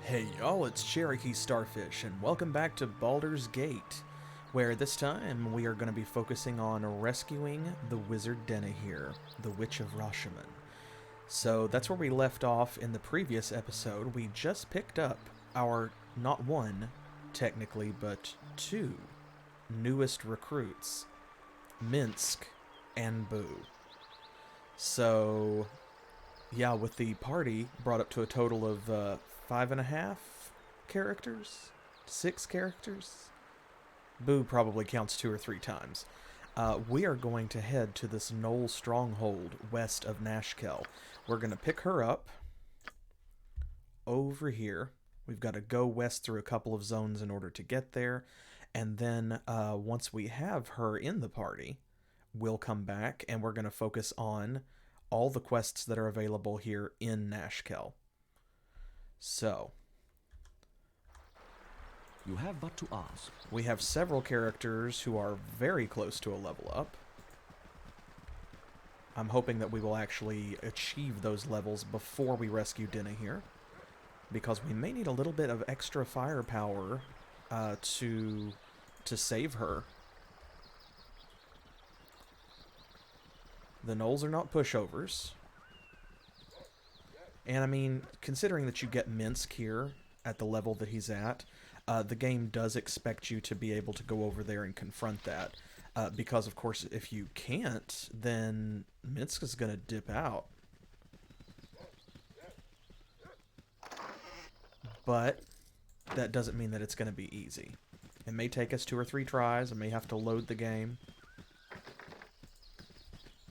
Hey y'all, it's CherokeeStarfish, and welcome back to Baldur's Gate, where this time we are going to be focusing on rescuing the wizard Dynaheir, the Witch of Rashemi. So that's where we left off in the previous episode. We just picked up our, not one, technically, but two newest recruits, Minsc and Boo. So yeah, with the party brought up to a total of 5.5 characters? 6 characters? Boo probably counts 2 or 3 times. We are going to head to this gnoll stronghold west of Nashkel. We're going to pick her up over here. We've got to go west through a couple of zones in order to get there. And then once we have her in the party, we'll come back and we're going to focus on all the quests that are available here in Nashkel. So, you have but to ask. We have several characters who are very close to a level up. I'm hoping that we will actually achieve those levels before we rescue Dynaheir, because we may need a little bit of extra firepower to save her. The Knolls are not pushovers. And I mean, considering that you get Minsc here at the level that he's at, the game does expect you to be able to go over there and confront that. Because, of course, if you can't, then Minsc is going to dip out. But that doesn't mean that it's going to be easy. It may take us 2 or 3 tries. I may have to load the game.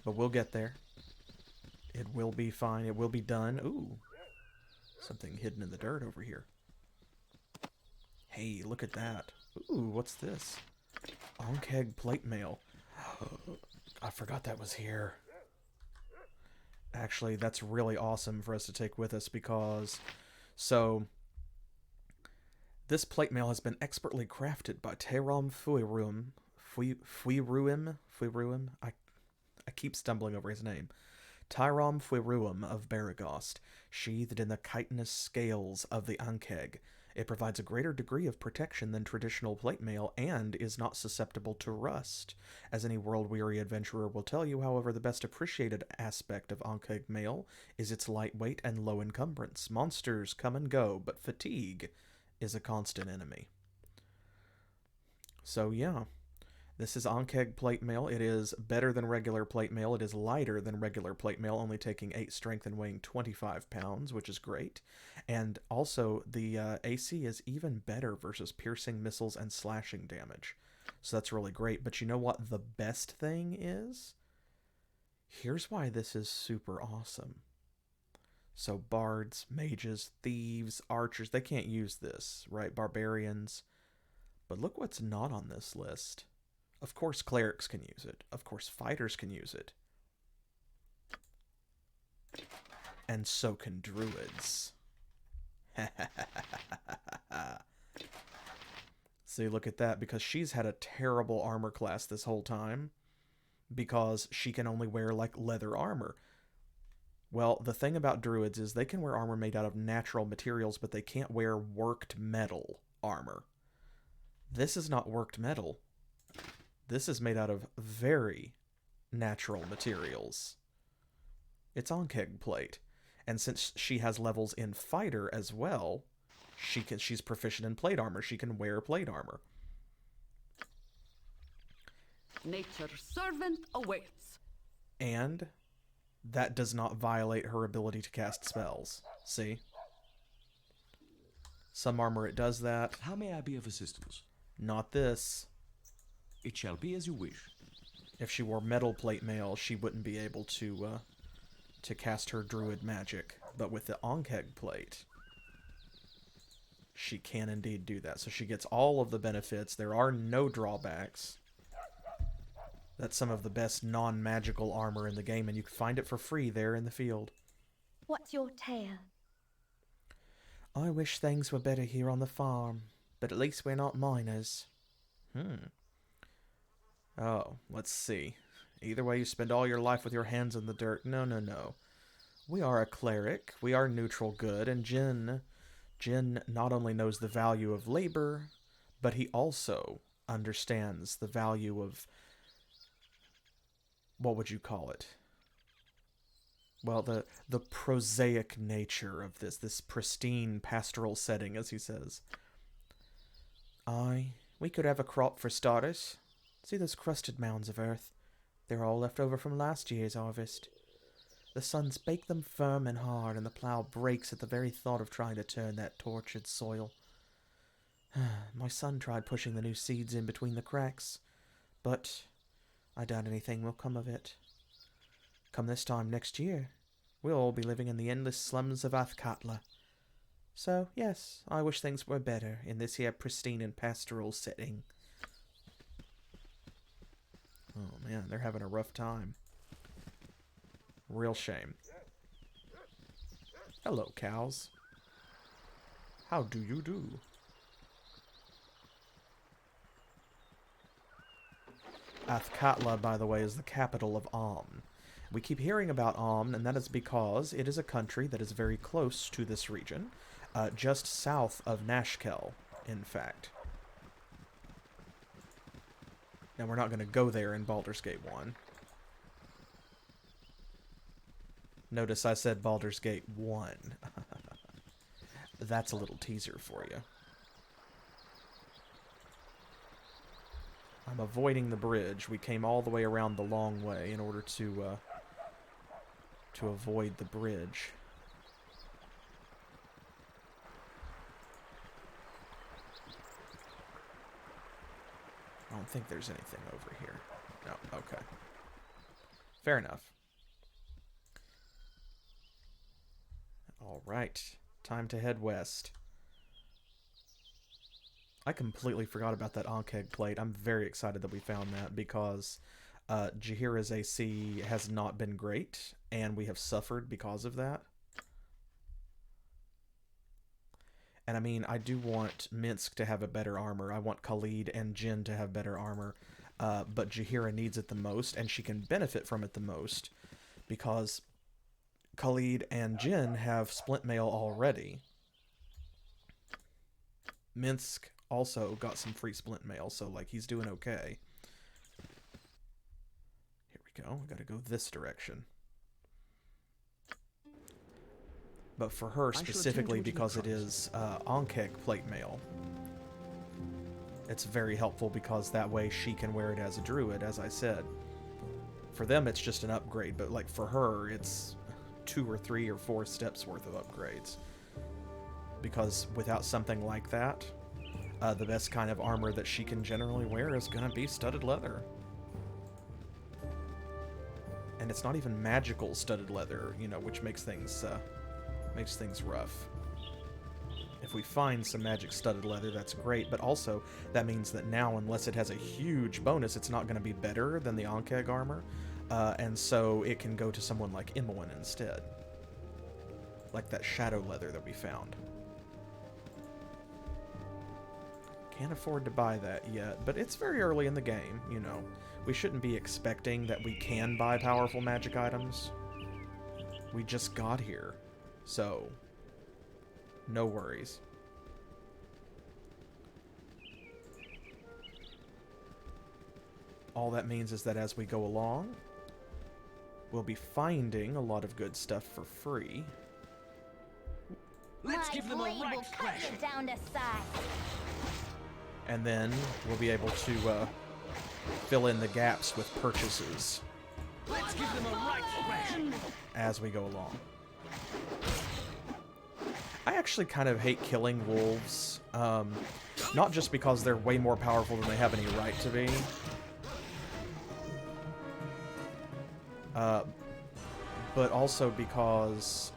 But we'll get there. It will be fine. It will be done. Ooh. Something hidden in the dirt over here. Hey, look at that. Ooh, what's this? Onkeg plate mail. I forgot that was here. Actually, that's really awesome for us to take with us because... So, this plate mail has been expertly crafted by Tyranny Fuiruim. I keep stumbling over his name. Tyranny Fuiruim of Baragost, sheathed in the chitinous scales of the Ankeg. It provides a greater degree of protection than traditional plate mail and is not susceptible to rust. As any world-weary adventurer will tell you, however, the best appreciated aspect of Ankeg mail is its lightweight and low encumbrance. Monsters come and go, but fatigue is a constant enemy. So yeah. This is Ankeg plate mail. It is better than regular plate mail. It is lighter than regular plate mail, only taking 8 strength and weighing 25 pounds, which is great. And also, the AC is even better versus piercing missiles and slashing damage. So that's really great. But you know what the best thing is? Here's why this is super awesome. So bards, mages, thieves, archers, they can't use this, right? Barbarians. But look what's not on this list. Of course, clerics can use it. Of course, fighters can use it. And so can druids. See, look at that, because she's had a terrible armor class this whole time. Because she can only wear, like, leather armor. Well, the thing about druids is they can wear armor made out of natural materials, but they can't wear worked metal armor. This is not worked metal. This is made out of very natural materials. It's Ankeg plate. And since she has levels in fighter as well, she's proficient in plate armor. She can wear plate armor. Nature's servant awaits. And that does not violate her ability to cast spells. See? Some armor it does that. How may I be of assistance? Not this. It shall be as you wish. If she wore metal plate mail, she wouldn't be able to cast her druid magic. But with the Ankeg plate, she can indeed do that. So she gets all of the benefits. There are no drawbacks. That's some of the best non-magical armor in the game, and you can find it for free there in the field. What's your tale? I wish things were better here on the farm, but at least we're not miners. Oh, let's see. Either way, you spend all your life with your hands in the dirt. No, no, no. We are a cleric. We are neutral good, and Jinn Jin not only knows the value of labor, but he also understands the value of, what would you call it? Well, the prosaic nature of this pristine pastoral setting, as he says. Aye, we could have a crop for starters. See those crusted mounds of earth? They're all left over from last year's harvest. The sun's baked them firm and hard, and the plow breaks at the very thought of trying to turn that tortured soil. My son tried pushing the new seeds in between the cracks, but I doubt anything will come of it. Come this time next year, we'll all be living in the endless slums of Athkatla. So, yes, I wish things were better in this here pristine and pastoral setting. Oh man, they're having a rough time. Real shame. Hello, cows. How do you do? Athkatla, by the way, is the capital of Amn. We keep hearing about Amn, and that is because it is a country that is very close to this region, just south of Nashkel, in fact. Now, we're not going to go there in Baldur's Gate 1. Notice I said Baldur's Gate 1. That's a little teaser for you. I'm avoiding the bridge. We came all the way around the long way in order to avoid the bridge. I don't think there's anything over here. No, okay. Fair enough. Alright, time to head west. I completely forgot about that Ankeg plate. I'm very excited that we found that because Jaheira's AC has not been great, and we have suffered because of that. And I mean, I do want Minsc to have a better armor. I want Khalid and Jin to have better armor. But Jaheira needs it the most, and she can benefit from it the most because Khalid and Jin have splint mail already. Minsc also got some free splint mail, so like he's doing okay. Here we go. We gotta go this direction. But for her specifically, because it is Ankeg plate mail, it's very helpful because that way she can wear it as a druid, as I said. For them, it's just an upgrade, but like for her, it's 2 or 3 or 4 steps worth of upgrades. Because without something like that, the best kind of armor that she can generally wear is going to be studded leather. And it's not even magical studded leather, you know, which makes things rough. If we find some magic studded leather, that's great, but also that means that now, unless it has a huge bonus, it's not going to be better than the Ankeg armor, and so it can go to someone like Imoen instead. Like that shadow leather that we found. Can't afford to buy that yet, but it's very early in the game, you know. We shouldn't be expecting that we can buy powerful magic items. We just got here, so no worries. All that means is that as we go along, we'll be finding a lot of good stuff for free. Let's give them a right thrashing. Down to size. And then we'll be able to fill in the gaps with purchases. Let's give them a right thrashing. As we go along. I actually kind of hate killing wolves. Not just because they're way more powerful than they have any right to be. But also because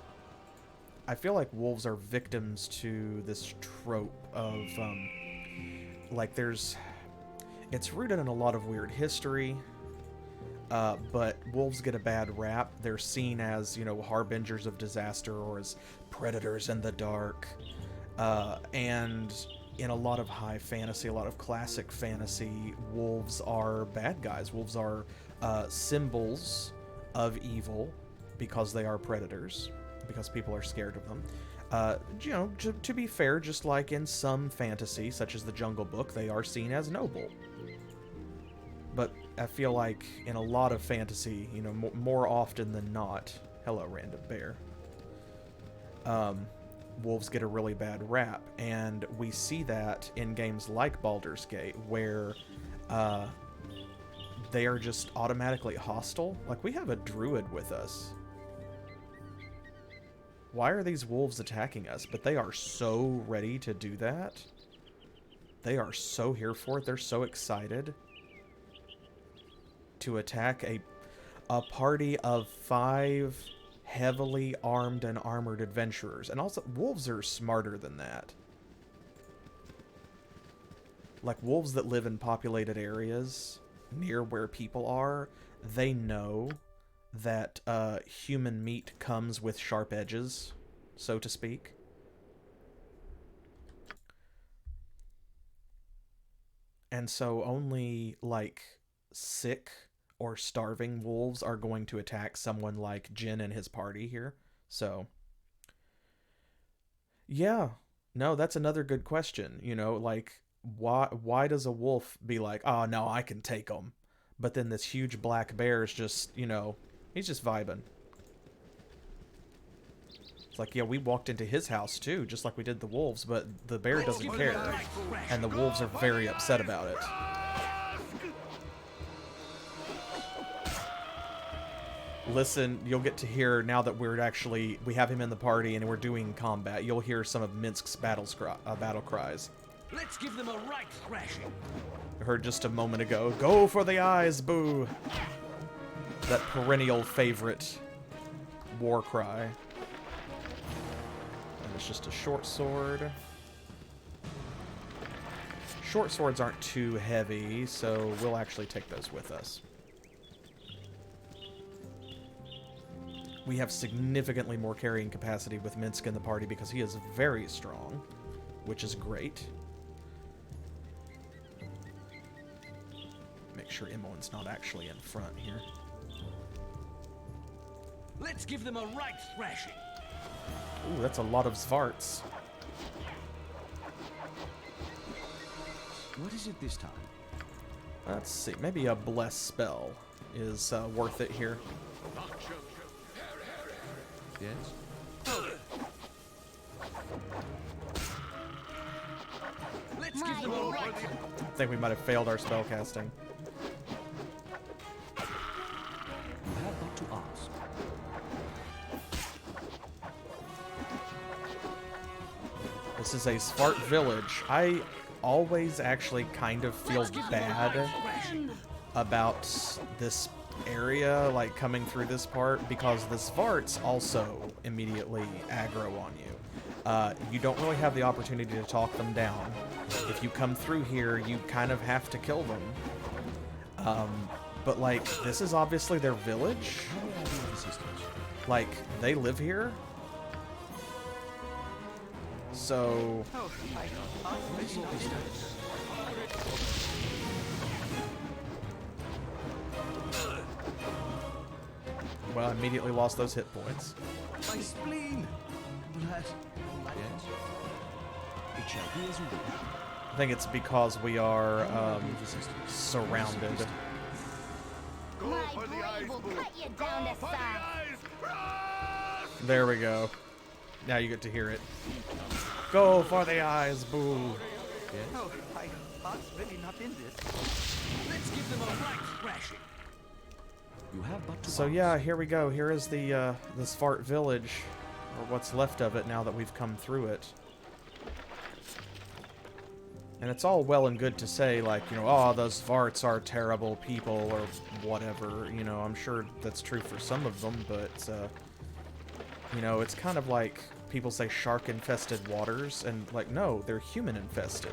I feel like wolves are victims to this trope of, like it's rooted in a lot of weird history, but wolves get a bad rap. They're seen as, you know, harbingers of disaster or as predators in the dark, and in a lot of high fantasy, a lot of classic fantasy, wolves are bad guys. Wolves are symbols of evil because they are predators, because people are scared of them. You know, to be fair, just like in some fantasy, such as the Jungle Book, they are seen as noble. But I feel like in a lot of fantasy, you know, more often than not, hello, random bear, wolves get a really bad rap. And we see that in games like Baldur's Gate, where they are just automatically hostile. Like, we have a druid with us. Why are these wolves attacking us? But they are so ready to do that. They are so here for it. They're so excited to attack a party of 5 heavily armed and armored adventurers. And also, wolves are smarter than that. Like, wolves that live in populated areas near where people are, they know that human meat comes with sharp edges, so to speak. And so only, like, sick or starving wolves are going to attack someone like Jin and his party here. So, yeah. No, that's another good question. You know, like, why does a wolf be like, oh, no, I can take them? But then this huge black bear is just, you know, he's just vibing. It's like, yeah, we walked into his house too, just like we did the wolves, but the bear doesn't care. And the wolves are very upset about it. Listen, you'll get to hear, now that we have him in the party and we're doing combat, you'll hear some of Minsc's battle cries. Let's give them a right thrashing. I heard just a moment ago, go for the eyes, boo! That perennial favorite war cry. And it's just a short sword. Short swords aren't too heavy, so we'll actually take those with us. We have significantly more carrying capacity with Minsc in the party because he is very strong, which is great. Make sure Imoen's not actually in front here. Let's give them a right thrashing. Ooh, that's a lot of Svarts. What is it this time? Let's see, maybe a bless spell is worth it here. Yes? Let's give them a right. I think we might have failed our spell casting. You have but to ask. This is a Svart village. I always actually kind of feel bad about this area, like coming through this part, because the Svarts also immediately aggro on you. You don't really have the opportunity to talk them down. If you come through here, you kind of have to kill them. But like, this is obviously their village. Like, they live here. So... well, I immediately lost those hit points. My spleen! Blood. Yes? It shall be as you will. I think it's because we are surrounded. My blade will cut you down to size. There we go. Now you get to hear it. Go for the eyes, boo. Yes? Oh, my heart's really not in this. Let's give them a right thrashing. You have but to So ask. yeah, here we go. Here is the Svart village, or what's left of it now that we've come through it. And it's all well and good to say, like, you know, oh, those Svarts are terrible people or whatever. You know, I'm sure that's true for some of them, but, you know, it's kind of like people say shark-infested waters, and, like, no, they're human-infested.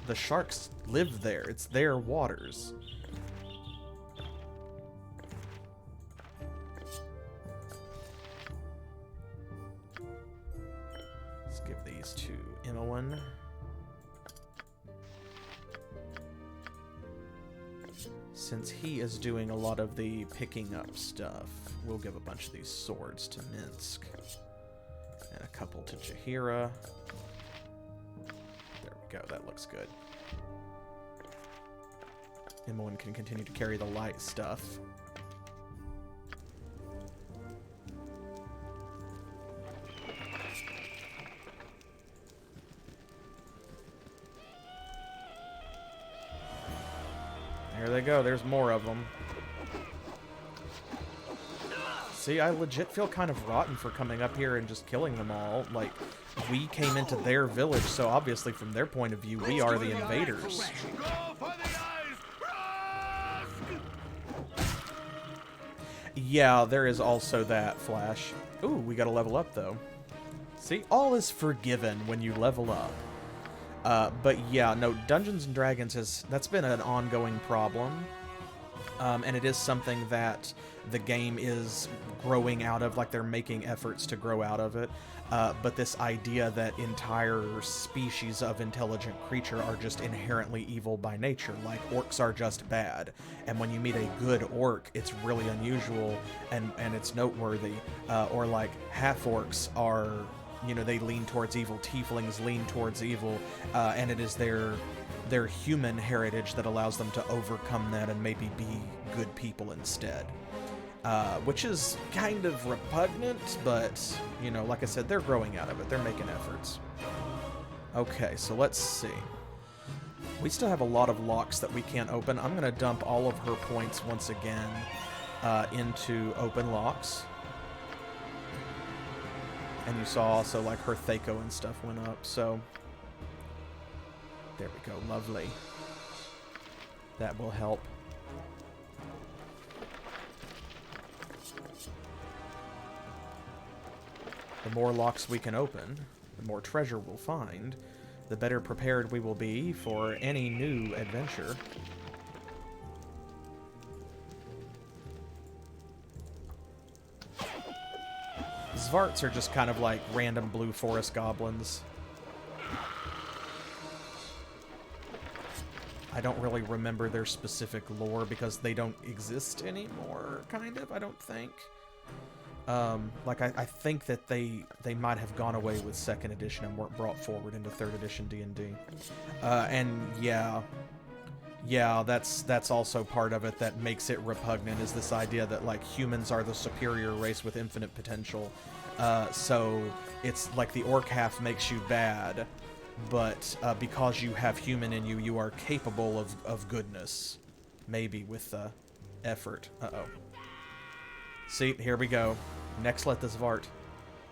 The sharks live there. It's their waters. Let's give these to Imoen. Since he is doing a lot of the picking up stuff, we'll give a bunch of these swords to Minsc. And a couple level to Jaheira. There we go. That looks good. Imoen can continue to carry the light stuff. There they go. There's more of them. See, I legit feel kind of rotten for coming up here and just killing them all. Like, we came into their village, so obviously from their point of view, we are the invaders. Yeah, there is also that, Flash. Ooh, we gotta level up, though. See, all is forgiven when you level up. But yeah, no, Dungeons & Dragons that's been an ongoing problem. And it is something that the game is growing out of, like they're making efforts to grow out of it. But this idea that entire species of intelligent creature are just inherently evil by nature, like orcs are just bad. And when you meet a good orc, it's really unusual and it's noteworthy. Or like half-orcs are, you know, they lean towards evil, tieflings lean towards evil, and it is their human heritage that allows them to overcome that and maybe be good people instead. Which is kind of repugnant, but, you know, like I said, they're growing out of it. They're making efforts. Okay, so let's see. We still have a lot of locks that we can't open. I'm going to dump all of her points once again into open locks. And you saw also, like, her Thaco and stuff went up, so... There we go, lovely. That will help. The more locks we can open, the more treasure we'll find, the better prepared we will be for any new adventure. Svarts are just kind of like random blue forest goblins. I don't really remember their specific lore because they don't exist anymore, kind of, I don't think. Like, I think that they might have gone away with 2nd edition and weren't brought forward into 3rd edition D&D. And yeah, that's also part of it that makes it repugnant, is this idea that, like, humans are the superior race with infinite potential. So it's like the orc half makes you bad, but because you have human in you, you are capable of goodness. Maybe with effort. Uh-oh. See, here we go. Next, let the Svart.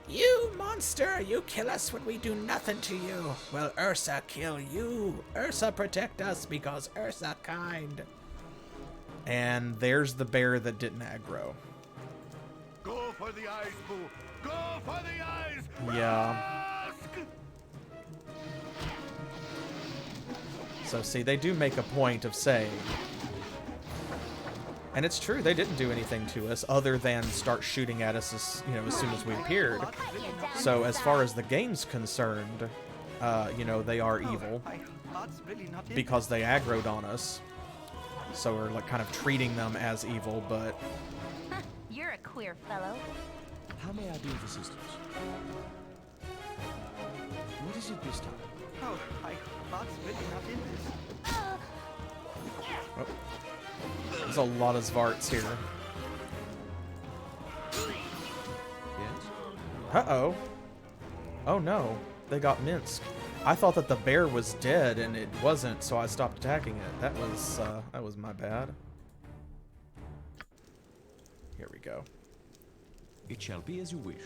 You monster! You kill us when we do nothing to you. Well, Ursa kill you. Ursa protect us because Ursa kind. And there's the bear that didn't aggro. Go for the eyes, Boo! Go for the eyes! Yeah. So see, they do make a point of saying, and it's true, they didn't do anything to us other than start shooting at us as, you know, as soon as we appeared. So as far as the game's concerned, you know, they are evil because they aggroed on us. So we're like kind of treating them as evil, but You're a queer fellow. How may I be of assistance? What is it this time? Oh, my heart's really not in this. oh, there's a lot of Svarts here. Yes? Uh-oh. Oh no, they got Minsc. I thought that the bear was dead and it wasn't, so I stopped attacking it. That was my bad. Here we go. It shall be as you wish.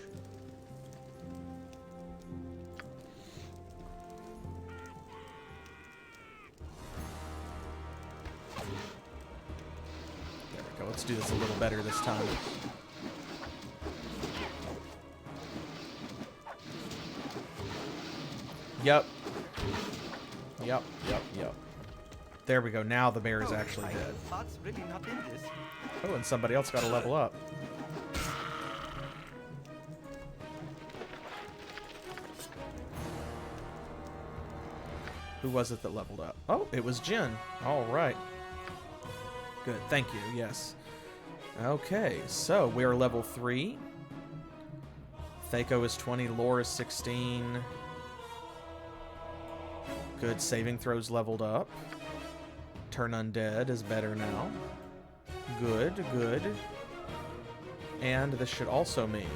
There we go. Let's do this a little better this time. Yep. Yep. There we go. Now the bear is actually dead. Heart's really not in this. Oh, and somebody else got to level up. Who was it that leveled up? Oh, it was Jin. All right. Good. Thank you. Yes. Okay, so we're level 3. Thaco is 20, lore is 16. Good, saving throws leveled up. Turn undead is better now. Good, good. And this should also mean...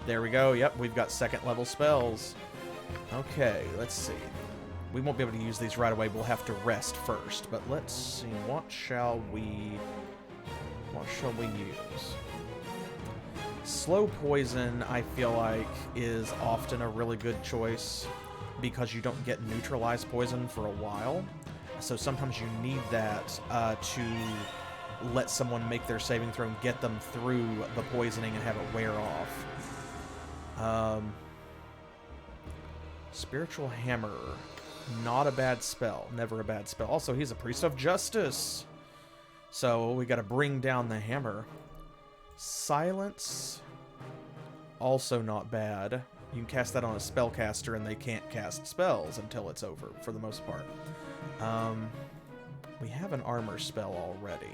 There we go, yep, we've got second level spells. Okay, let's see. We won't be able to use these right away, we'll have to rest first. But let's see, what shall we use? Slow poison, I feel like, is often a really good choice because you don't get neutralized poison for a while. So sometimes you need that to let someone make their saving throw and get them through the poisoning and have it wear off. Spiritual Hammer. Not a bad spell. Never a bad spell. Also, he's a Priest of Justice. So we gotta bring down the hammer. Silence. Also not bad. You can cast that on a spellcaster and they can't cast spells until it's over, for the most part. We have an armor spell already.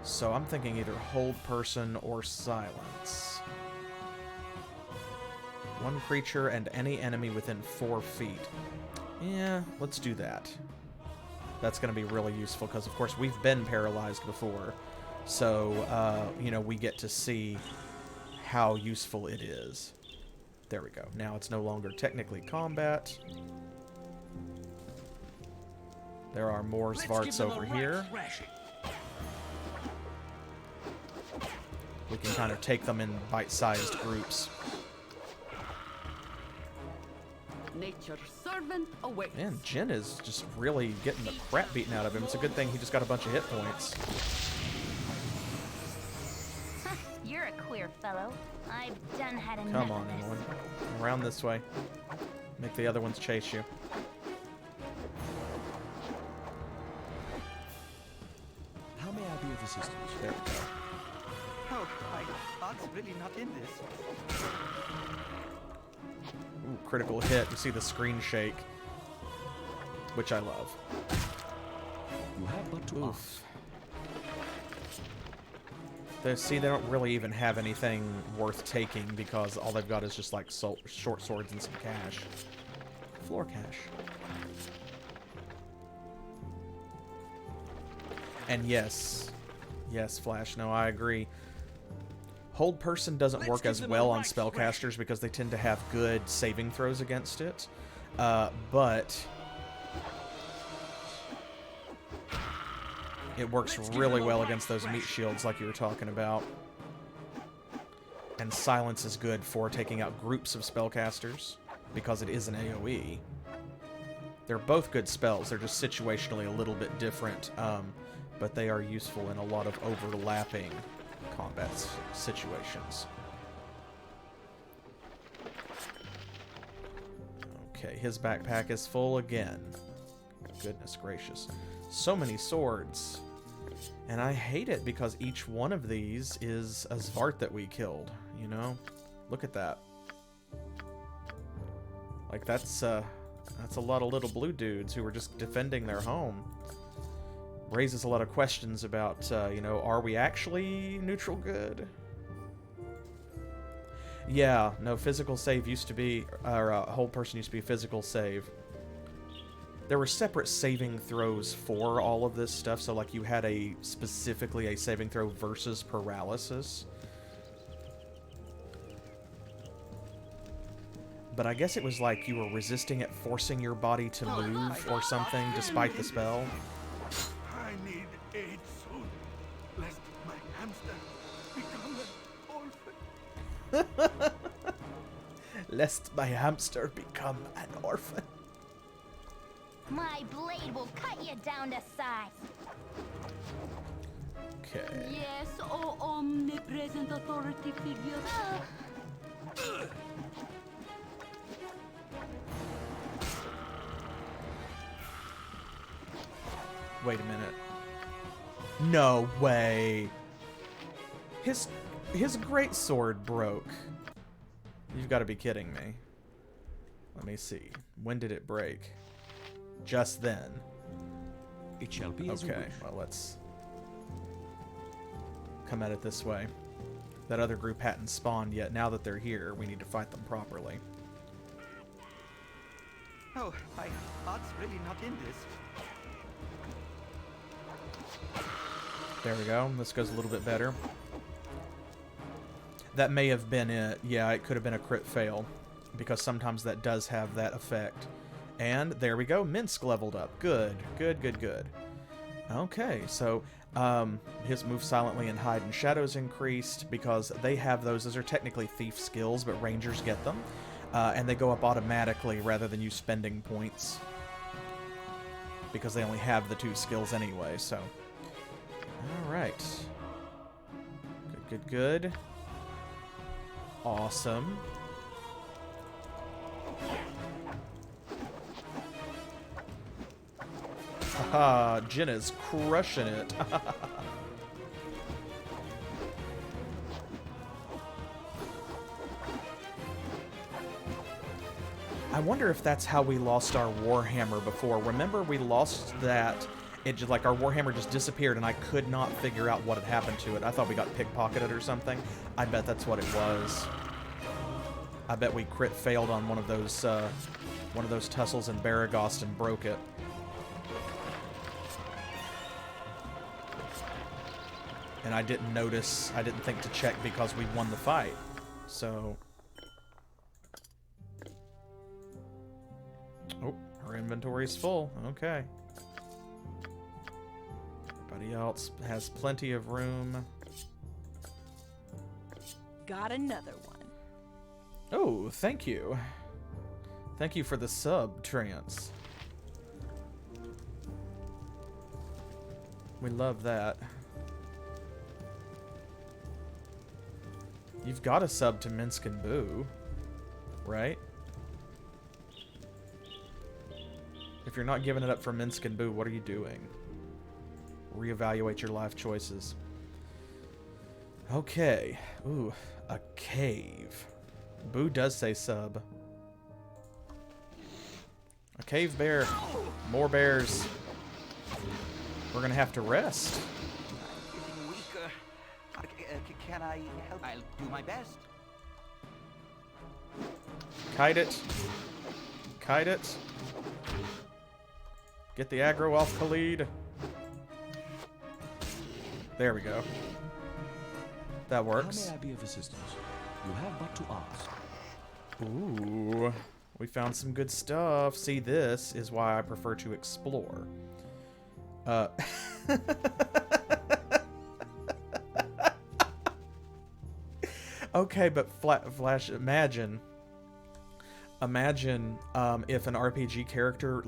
So I'm thinking either Hold Person or Silence. One creature and any enemy within 4 feet. Yeah, let's do that. That's going to be really useful because, of course, we've been paralyzed before. So, you know, we get to see how useful it is. There we go. Now it's no longer technically combat. There are more Svarts over here. We can kind of take them in bite-sized groups. Nature's servant awaits. Man, Jin is just really getting the crap beaten out of him. It's a good thing he just got a bunch of hit points. You're a queer fellow. I've done had enough. Come on, everyone. Around this way. Make the other ones chase you. How may I be of assistance? There we go. Oh, my heart's really not in this. Ooh, critical hit. You see the screen shake, which I love. You have but to ask. See, they don't really even have anything worth taking because all they've got is just like short swords and some cash. Floor cash. And yes, Flash, no, I agree. Hold Person doesn't work as well on spellcasters because they tend to have good saving throws against it. But it works really well against those meat shields like you were talking about. And Silence is good for taking out groups of spellcasters because it is an AoE. They're both good spells. They're just situationally a little bit different, but they are useful in a lot of overlapping combat situations. Okay, his backpack is full again. Goodness gracious. So many swords. And I hate it because each one of these is a Svart that we killed, you know? Look at that. Like, that's a lot of little blue dudes who were just defending their home. Raises a lot of questions about, you know, are we actually neutral good? Yeah, no, physical save used to be, or Hold Person used to be physical save. There were separate saving throws for all of this stuff, so like you had specifically a saving throw versus paralysis. But I guess it was like you were resisting it, forcing your body to move or something despite the spell. I need aid soon, lest my hamster become an orphan. Lest my hamster become an orphan. My blade will cut you down to size. Okay. Yes, oh omnipresent authority figure. Wait a minute. No way. His greatsword broke. You've got to be kidding me. Let me see. When did it break? Just then. It shall be as you Okay, wish. well, let's come at it this way. That other group hadn't spawned yet. Now that they're here, we need to fight them properly. Oh, my heart's really not in this. There we go. This goes a little bit better. That may have been it. Yeah, it could have been a crit fail, because sometimes that does have that effect. And there we go. Minsc leveled up. Good. Good, good, good. Okay, so his move silently and hide in shadows increased because they have those. Those are technically thief skills, but rangers get them. And they go up automatically rather than you spending points, because they only have the 2 skills anyway, so... Alright. Good, good, good. Awesome. Haha, Jin is crushing it. I wonder if that's how we lost our Warhammer before. Remember, we lost that. It just, like, our Warhammer just disappeared, and I could not figure out what had happened to it. I thought we got pickpocketed or something. I bet that's what it was. I bet we crit failed on one of those tussles in Baragost and broke it. And I didn't notice. I didn't think to check because we won the fight. So. Oh, her inventory's full. Okay. Everybody else has plenty of room. Got another one. Oh, thank you. Thank you for the sub, Trance. We love that. You've got a sub to Minsc and Boo, right? If you're not giving it up for Minsc and Boo, what are you doing? Reevaluate your life choices. Okay. Ooh, a cave. Boo does say sub. A cave bear. More bears. We're gonna have to rest. I'm getting weaker. Can I help? I'll do my best. Kite it. Kite it. Get the aggro off Khalid. There we go. That works. How may I be of assistance? You have but to ask. Ooh. We found some good stuff. See, this is why I prefer to explore. Okay, but Flash, imagine if an RPG character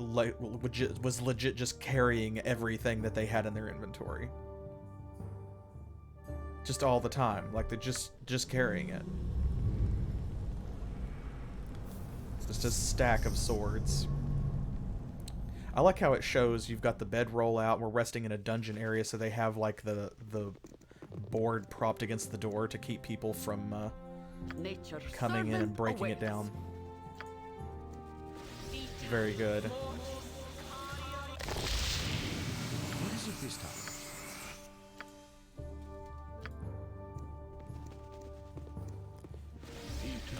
was legit just carrying everything that they had in their inventory. Just all the time. Like, they're just carrying it. It's just a stack of swords. I like how it shows you've got the bedroll out. We're resting in a dungeon area, so they have, like, the board propped against the door to keep people from coming in and breaking it down. Very good. What is it this time?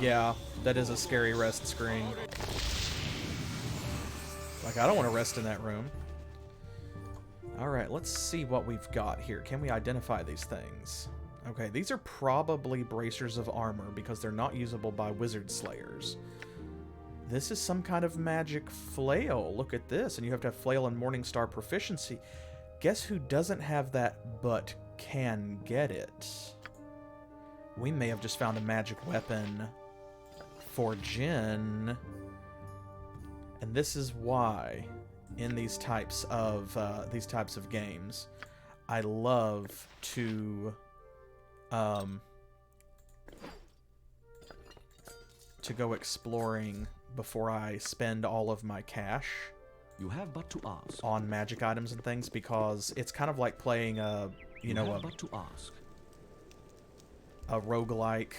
Yeah, that is a scary rest screen. Like, I don't want to rest in that room. Alright, let's see what we've got here. Can we identify these things? Okay, these are probably bracers of armor because they're not usable by wizard slayers. This is some kind of magic flail. Look at this. And you have to have flail and Morningstar proficiency. Guess who doesn't have that but can get it? We may have just found a magic weapon for Jin. And this is why in these types of games I love to go exploring before I spend all of my cash. You have but to ask. On magic items and things, because it's kind of like playing a roguelike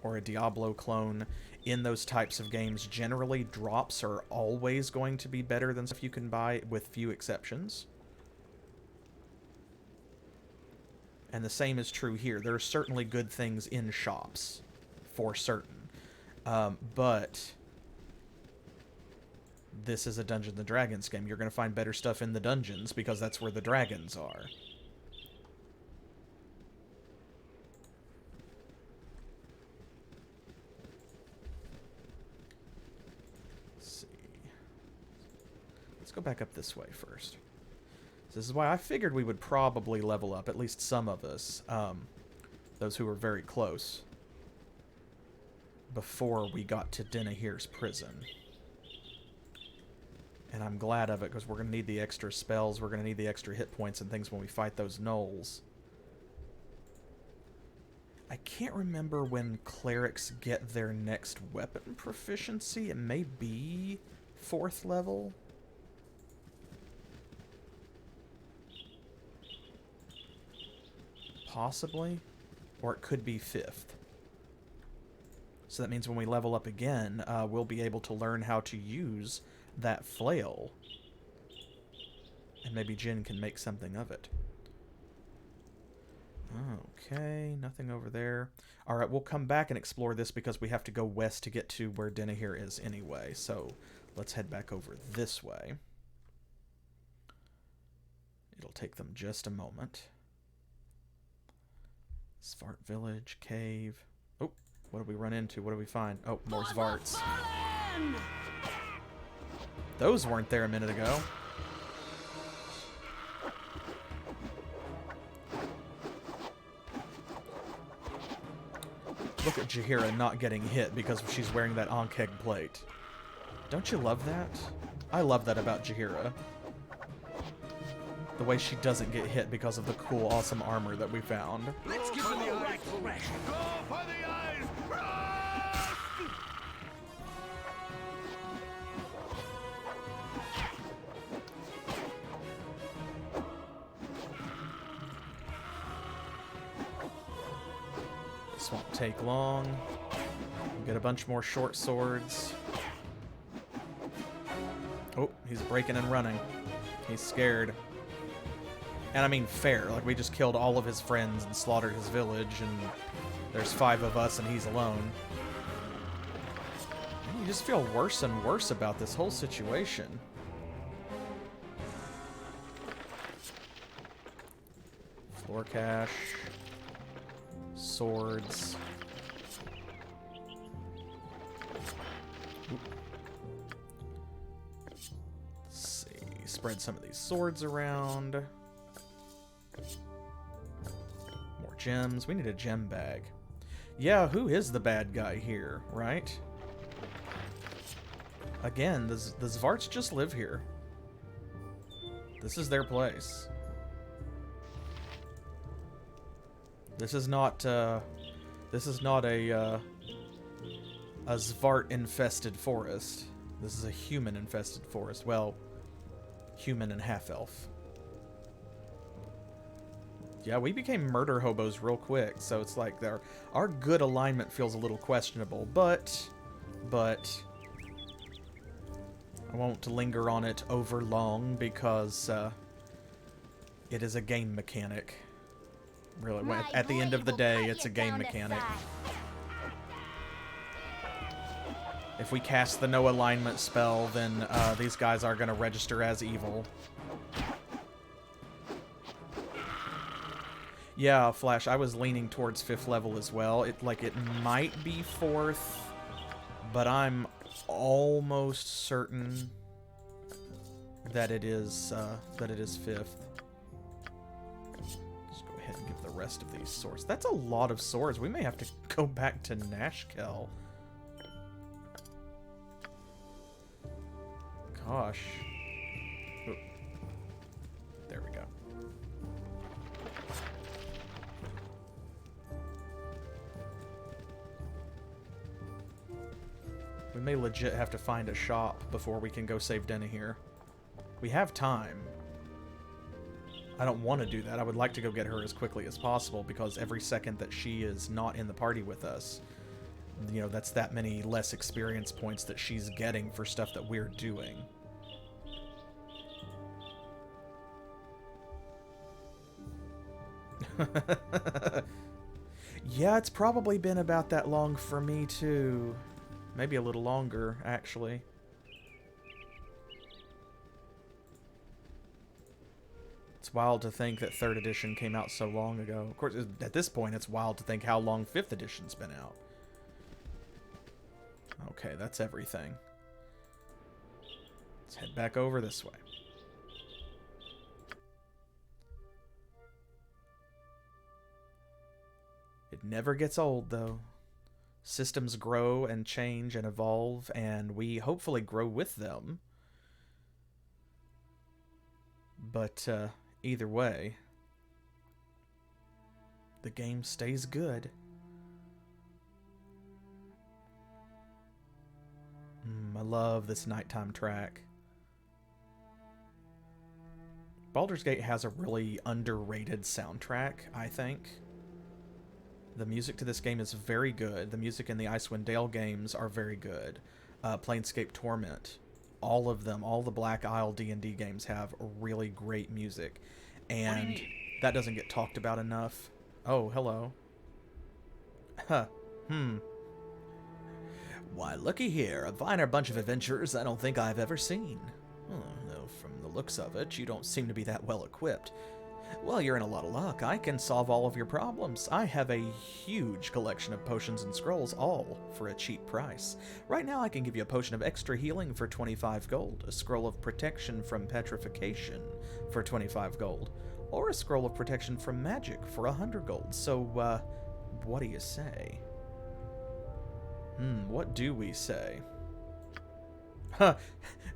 or a Diablo clone. In those types of games, generally drops are always going to be better than stuff you can buy, with few exceptions. And the same is true here. There are certainly good things in shops, for certain. But this is a Dungeons & Dragons game. You're going to find better stuff in the dungeons because that's where the dragons are. Let's see. Let's go back up this way first. So this is why I figured we would probably level up, at least some of us, those who were very close, before we got to Dynaheir's prison. And I'm glad of it, because we're going to need the extra spells, we're going to need the extra hit points and things when we fight those gnolls. I can't remember when clerics get their next weapon proficiency. It may be 4th level. Possibly. Or it could be 5th. So that means when we level up again, we'll be able to learn how to use that flail. And maybe Jin can make something of it. Okay, nothing over there. Alright, we'll come back and explore this because we have to go west to get to where Dynaheir is anyway. So let's head back over this way. It'll take them just a moment. Svart Village, cave. Oh, what did we run into? What did we find? Oh, more Svarts. Those weren't there a minute ago. Look at Jaheira not getting hit because she's wearing that Ankeg plate. Don't you love that? I love that about Jaheira. The way she doesn't get hit because of the cool, awesome armor that we found. Let's give them the right thresh. Go for the eyes! This won't take long. We'll get a bunch more short swords. Oh, he's breaking and running. He's scared. And I mean fair, like we just killed all of his friends and slaughtered his village, and there's 5 of us and he's alone. And you just feel worse and worse about this whole situation. Floor cache. Swords. Oop. Let's see, spread some of these swords around. More gems. We need a gem bag. Yeah, who is the bad guy here, right? Again, the Svarts just live here. This is their place. This is not a Svart-infested forest. This is a human-infested forest. Well, human and half-elf. Yeah, we became murder hobos real quick, so it's like our good alignment feels a little questionable, but I won't linger on it over long because it is a game mechanic. Really, at the end of the day, it's a game mechanic. If we cast the no alignment spell, then these guys are going to register as evil. Yeah, Flash, I was leaning towards 5th level as well. It might be 4th, but I'm almost certain that it is 5th. The rest of these swords. That's a lot of swords. We may have to go back to Nashkel. Gosh. Oop. There we go. We may legit have to find a shop before we can go save Dynaheir. We have time. I don't want to do that. I would like to go get her as quickly as possible, because every second that she is not in the party with us, you know, that's that many less experience points that she's getting for stuff that we're doing. Yeah, it's probably been about that long for me, too. Maybe a little longer, actually. It's wild to think that 3rd edition came out so long ago. Of course, at this point, it's wild to think how long 5th edition's been out. Okay, that's everything. Let's head back over this way. It never gets old, though. Systems grow and change and evolve, and we hopefully grow with them. But either way, the game stays good. I love this nighttime track. Baldur's Gate has a really underrated soundtrack, I think. The music to this game is very good. The music in the Icewind Dale games are very good. Planescape Torment, all of them, all the Black Isle D&D games have really great music. And that doesn't get talked about enough. Oh, hello. Huh. Why, looky here, a finer bunch of adventurers I don't think I've ever seen. Though from the looks of it, you don't seem to be that well equipped. Well, you're in a lot of luck. I can solve all of your problems. I have a huge collection of potions and scrolls, all for a cheap price. Right now, I can give you a potion of extra healing for 25 gold, a scroll of protection from petrification for 25 gold, or a scroll of protection from magic for 100 gold. So, what do you say? What do we say? Huh.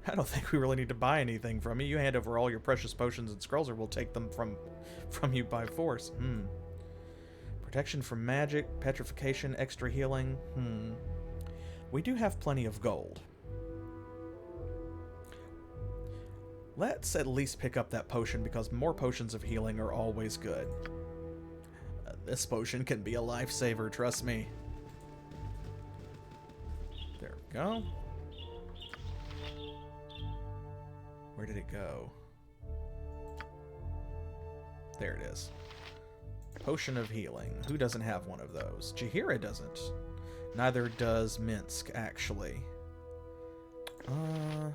I don't think we really need to buy anything from you. You hand over all your precious potions and scrolls, or we'll take them from you by force. Protection from magic, petrification, extra healing. We do have plenty of gold. Let's at least pick up that potion, because more potions of healing are always good. This potion can be a lifesaver, trust me. There we go. Where did it go? There it is. Potion of healing. Who doesn't have one of those? Jaheira doesn't. Neither does Minsc, actually. Let's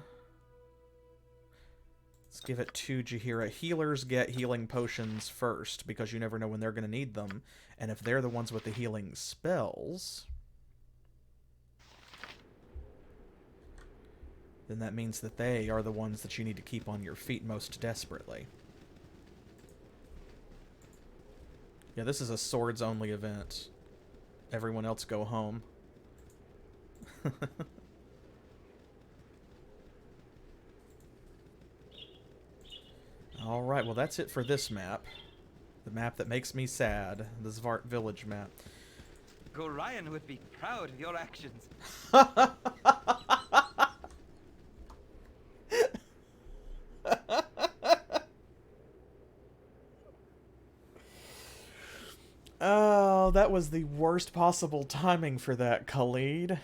give it to Jaheira. Healers get healing potions first, because you never know when they're going to need them. And if they're the ones with the healing spells, then that means that they are the ones that you need to keep on your feet most desperately. Yeah, this is a swords-only event. Everyone else go home. Alright, well that's it for this map. The map that makes me sad. The Zvart Village map. Gorion would be proud of your actions. Oh, that was the worst possible timing for that, Khalid.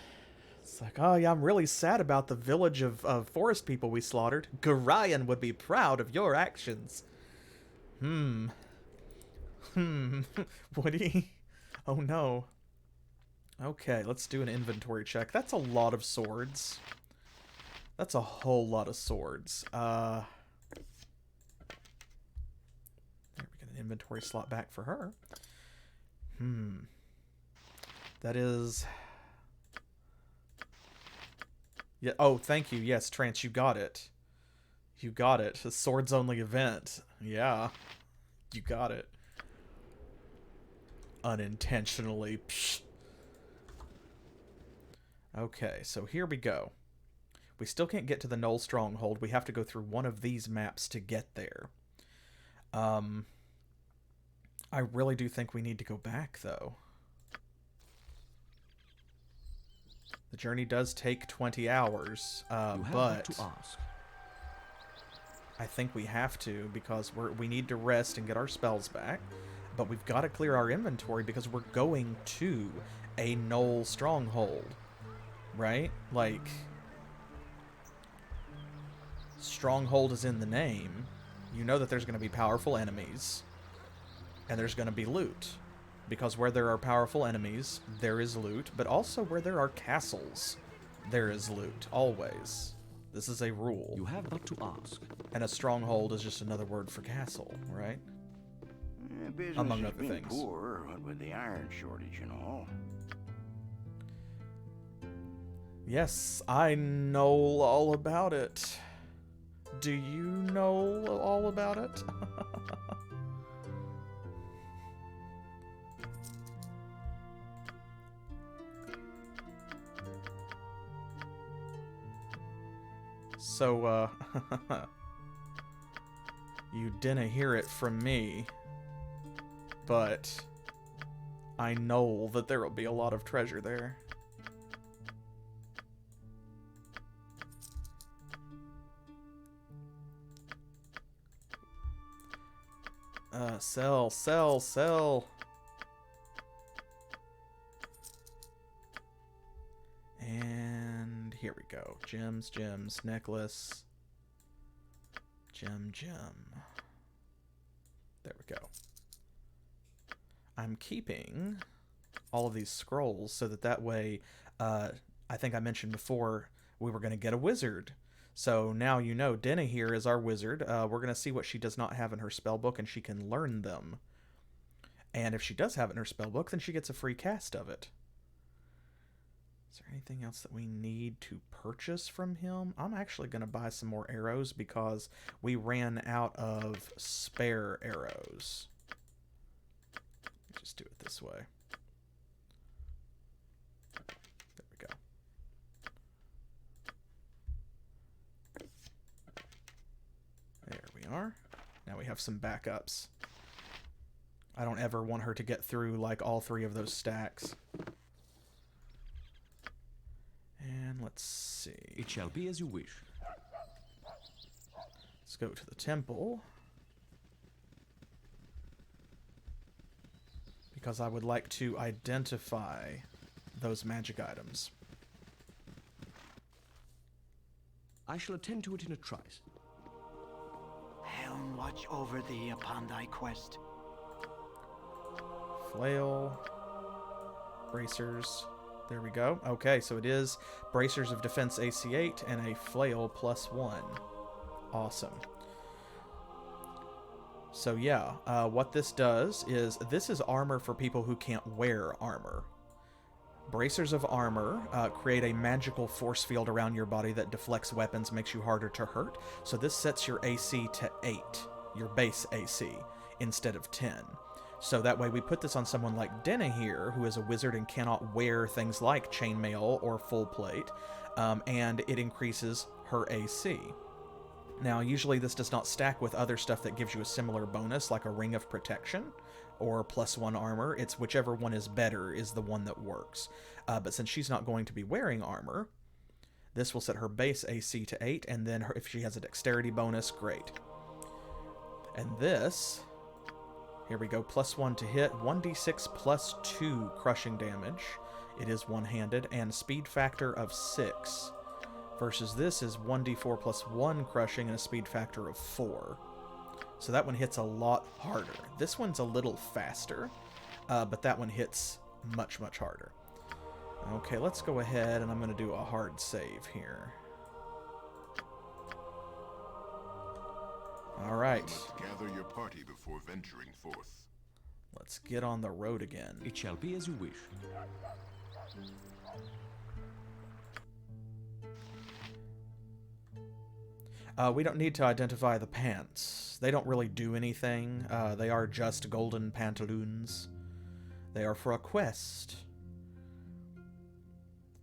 It's like, oh yeah, I'm really sad about the village of forest people we slaughtered. Gorion would be proud of your actions. Would he? Oh no. Okay, let's do an inventory check. That's a lot of swords. That's a whole lot of swords. There, we get an inventory slot back for her. That is... Yeah. Oh, thank you. Yes, Trance, you got it. You got it. A swords-only event. Yeah. You got it. Unintentionally. Psh. Okay, so here we go. We still can't get to the Gnoll Stronghold. We have to go through one of these maps to get there. I really do think we need to go back, though. The journey does take 20 hours, but I think we have to, because we need to rest and get our spells back. But we've got to clear our inventory because we're going to a Gnoll Stronghold, right? Like, Stronghold is in the name. You know that there's going to be powerful enemies. And there's going to be loot. Because where there are powerful enemies, there is loot. But also where there are castles, there is loot. Always. This is a rule. You have but to ask. And a stronghold is just another word for castle, right? Business Among has other been things. poor, what with the iron shortage and all. Yes, I know all about it. Do you know all about it? So, you didn't hear it from me, but I know that there will be a lot of treasure there. Sell, sell, sell. And here we go. Gems, gems, necklace. Gem, gem. There we go. I'm keeping all of these scrolls so that way, I think I mentioned before, we were going to get a wizard. So now you know Dynaheir is our wizard. We're going to see what she does not have in her spellbook, and she can learn them. And if she does have it in her spellbook, then she gets a free cast of it. Is there anything else that we need to purchase from him? I'm actually going to buy some more arrows because we ran out of spare arrows. Let me just do it this way. There we go. There we are. Now we have some backups. I don't ever want her to get through like all three of those stacks. And let's see. It shall be as you wish. Let's go to the temple. Because I would like to identify those magic items. I shall attend to it in a trice. Helm watch over thee upon thy quest. Flail. Bracers. There we go. Okay, so it is Bracers of Defense AC 8 and a Flail +1. Awesome. So yeah, what this does is, this is armor for people who can't wear armor. Bracers of armor create a magical force field around your body that deflects weapons, makes you harder to hurt. So this sets your AC to 8, your base AC, instead of 10. So that way we put this on someone like Dynaheir, who is a wizard and cannot wear things like chainmail or full plate, and it increases her AC. Now, usually this does not stack with other stuff that gives you a similar bonus, like a Ring of Protection or +1 armor. It's whichever one is better is the one that works. But since she's not going to be wearing armor, this will set her base AC to 8, and then if she has a dexterity bonus, great. And this... Here we go, +1 to hit, 1d6 +2 crushing damage. It is one-handed, and speed factor of 6. Versus this is 1d4 +1 crushing and a speed factor of 4. So that one hits a lot harder. This one's a little faster, but that one hits much, much harder. Okay, let's go ahead, and I'm going to do a hard save here. All right. Gather your party before venturing forth. Let's get on the road again. It shall be as you wish. We don't need to identify the pants. They don't really do anything. They are just golden pantaloons. They are for a quest.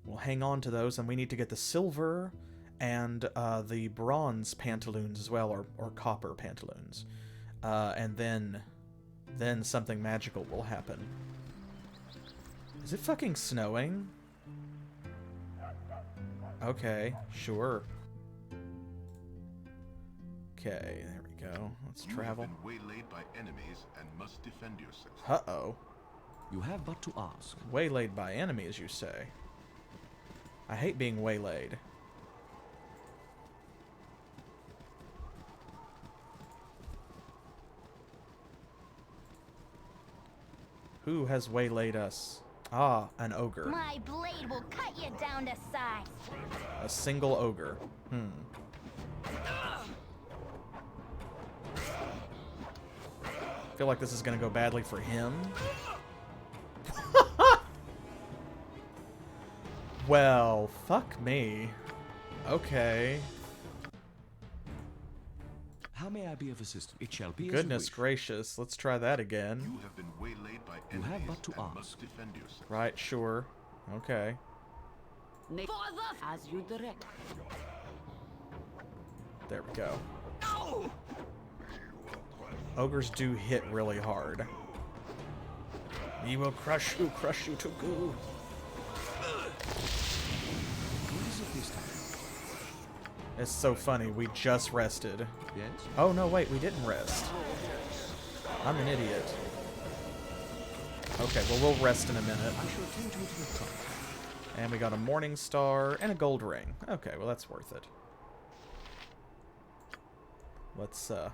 We'll hang on to those, and we need to get the silver and the bronze pantaloons as well, or copper pantaloons. And then something magical will happen. Is it fucking snowing? Okay, sure. Okay, there we go. Let's travel. You have been waylaid by enemies and must defend yourself. Uh-oh. You have but to ask. Waylaid by enemies, you say? I hate being waylaid. Who has waylaid us? Ah, an ogre. My blade will cut you down to size. A single ogre. I feel like this is gonna go badly for him. Well, fuck me. Okay. How may I be of assistance? It shall be as you Goodness wish. gracious. Let's try that again. You have been waylaid by You have enemies but to and ask. must defend yourself. Right, sure. Okay. As you direct. There we go. Ogres do hit really hard. He will crush you to goo. What is it this time? It's so funny. We just rested. Yes? Oh, no, wait. We didn't rest. I'm an idiot. Okay, well, we'll rest in a minute. I shall attend to it in time. And we got a morning star and a gold ring. Okay, well, that's worth it. Let's, Can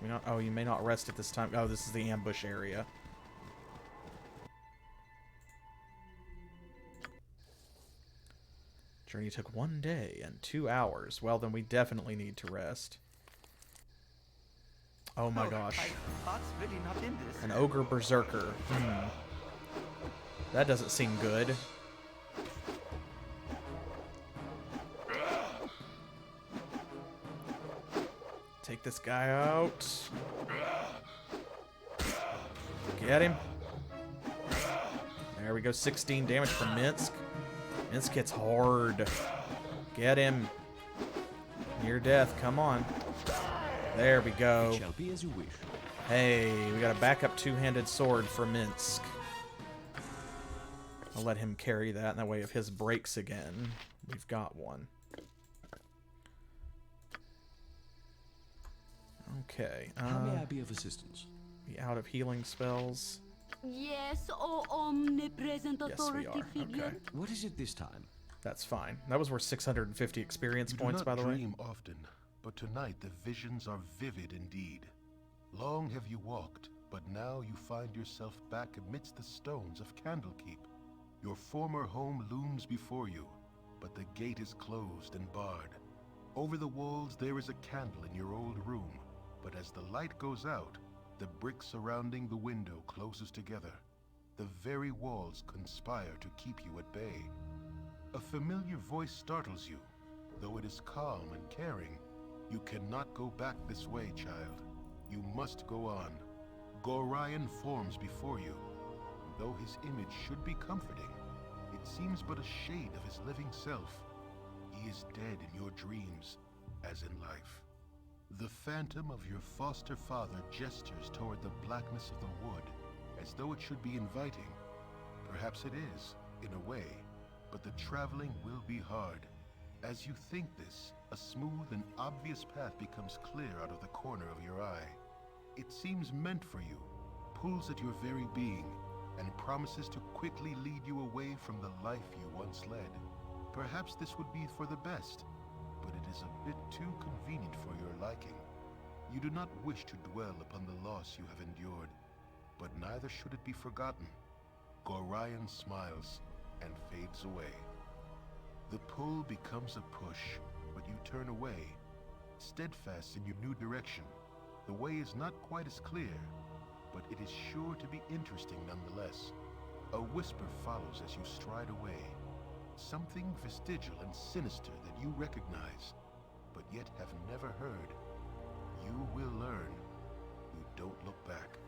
we not... Oh, you may not rest at this time. Oh, this is the ambush area. Journey took 1 day and 2 hours. Well, then we definitely need to rest. Oh my gosh. Heart's really not in this. An Ogre Berserker. That doesn't seem good. Take this guy out. Get him. There we go. 16 damage from Minsc. Minsc hits hard. Get him. Near death. Come on. There we go. It shall be as you wish. Hey, we got a backup two-handed sword for Minsc. I'll let him carry that, and that way if his breaks again, we've got one. Okay. How may I be of assistance? Be out of healing spells. Yes, O omnipresent Yes, we authority are. figure. Okay. What is it this time? That's fine. That was worth 650 experience You points, do by not the way. dream often, but tonight the visions are vivid indeed. Long have you walked, but now you find yourself back amidst the stones of Candlekeep. Your former home looms before you, but the gate is closed and barred. Over the walls there is a candle in your old room, but as the light goes out, the brick surrounding the window closes together. The very walls conspire to keep you at bay. A familiar voice startles you. Though it is calm and caring, you cannot go back this way, child. You must go on. Gorion forms before you. Though his image should be comforting, it seems but a shade of his living self. He is dead in your dreams, as in life. The phantom of your foster father gestures toward the blackness of the wood, as though it should be inviting. Perhaps it is, in a way, but the traveling will be hard. As you think this, a smooth and obvious path becomes clear out of the corner of your eye. It seems meant for you, pulls at your very being, and promises to quickly lead you away from the life you once led. Perhaps this would be for the best, but it is a bit too convenient for your liking. You do not wish to dwell upon the loss you have endured, but neither should it be forgotten. Gorion smiles and fades away. The pull becomes a push, but you turn away, steadfast in your new direction. The way is not quite as clear, but it is sure to be interesting nonetheless. A whisper follows as you stride away, something vestigial and sinister that you recognize, but yet have never heard. You will learn. You don't look back.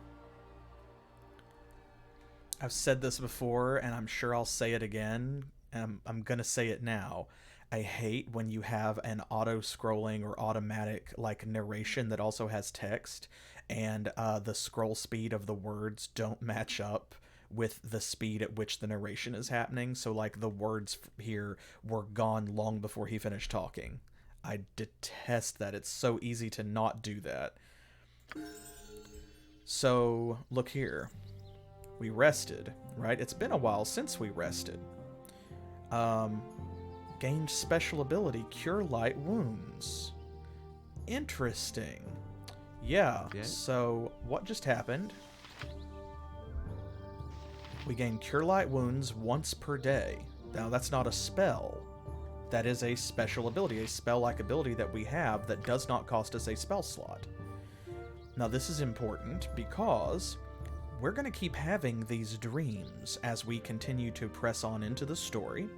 I've said this before, and I'm sure I'll say it again, and I'm gonna say it now. I hate when you have an auto-scrolling or automatic like narration that also has text, and the scroll speed of the words don't match up with the speed at which the narration is happening. So like the words here were gone long before he finished talking. I detest that. It's so easy to not do that. So look here. We rested, right? It's been a while since we rested. Gained special ability, Cure Light Wounds. Interesting. Yeah, Yes? so what just happened We gain Cure Light Wounds once per day. Now, that's not a spell. That is a special ability, a spell-like ability that we have that does not cost us a spell slot. Now, this is important because we're going to keep having these dreams as we continue to press on into the story.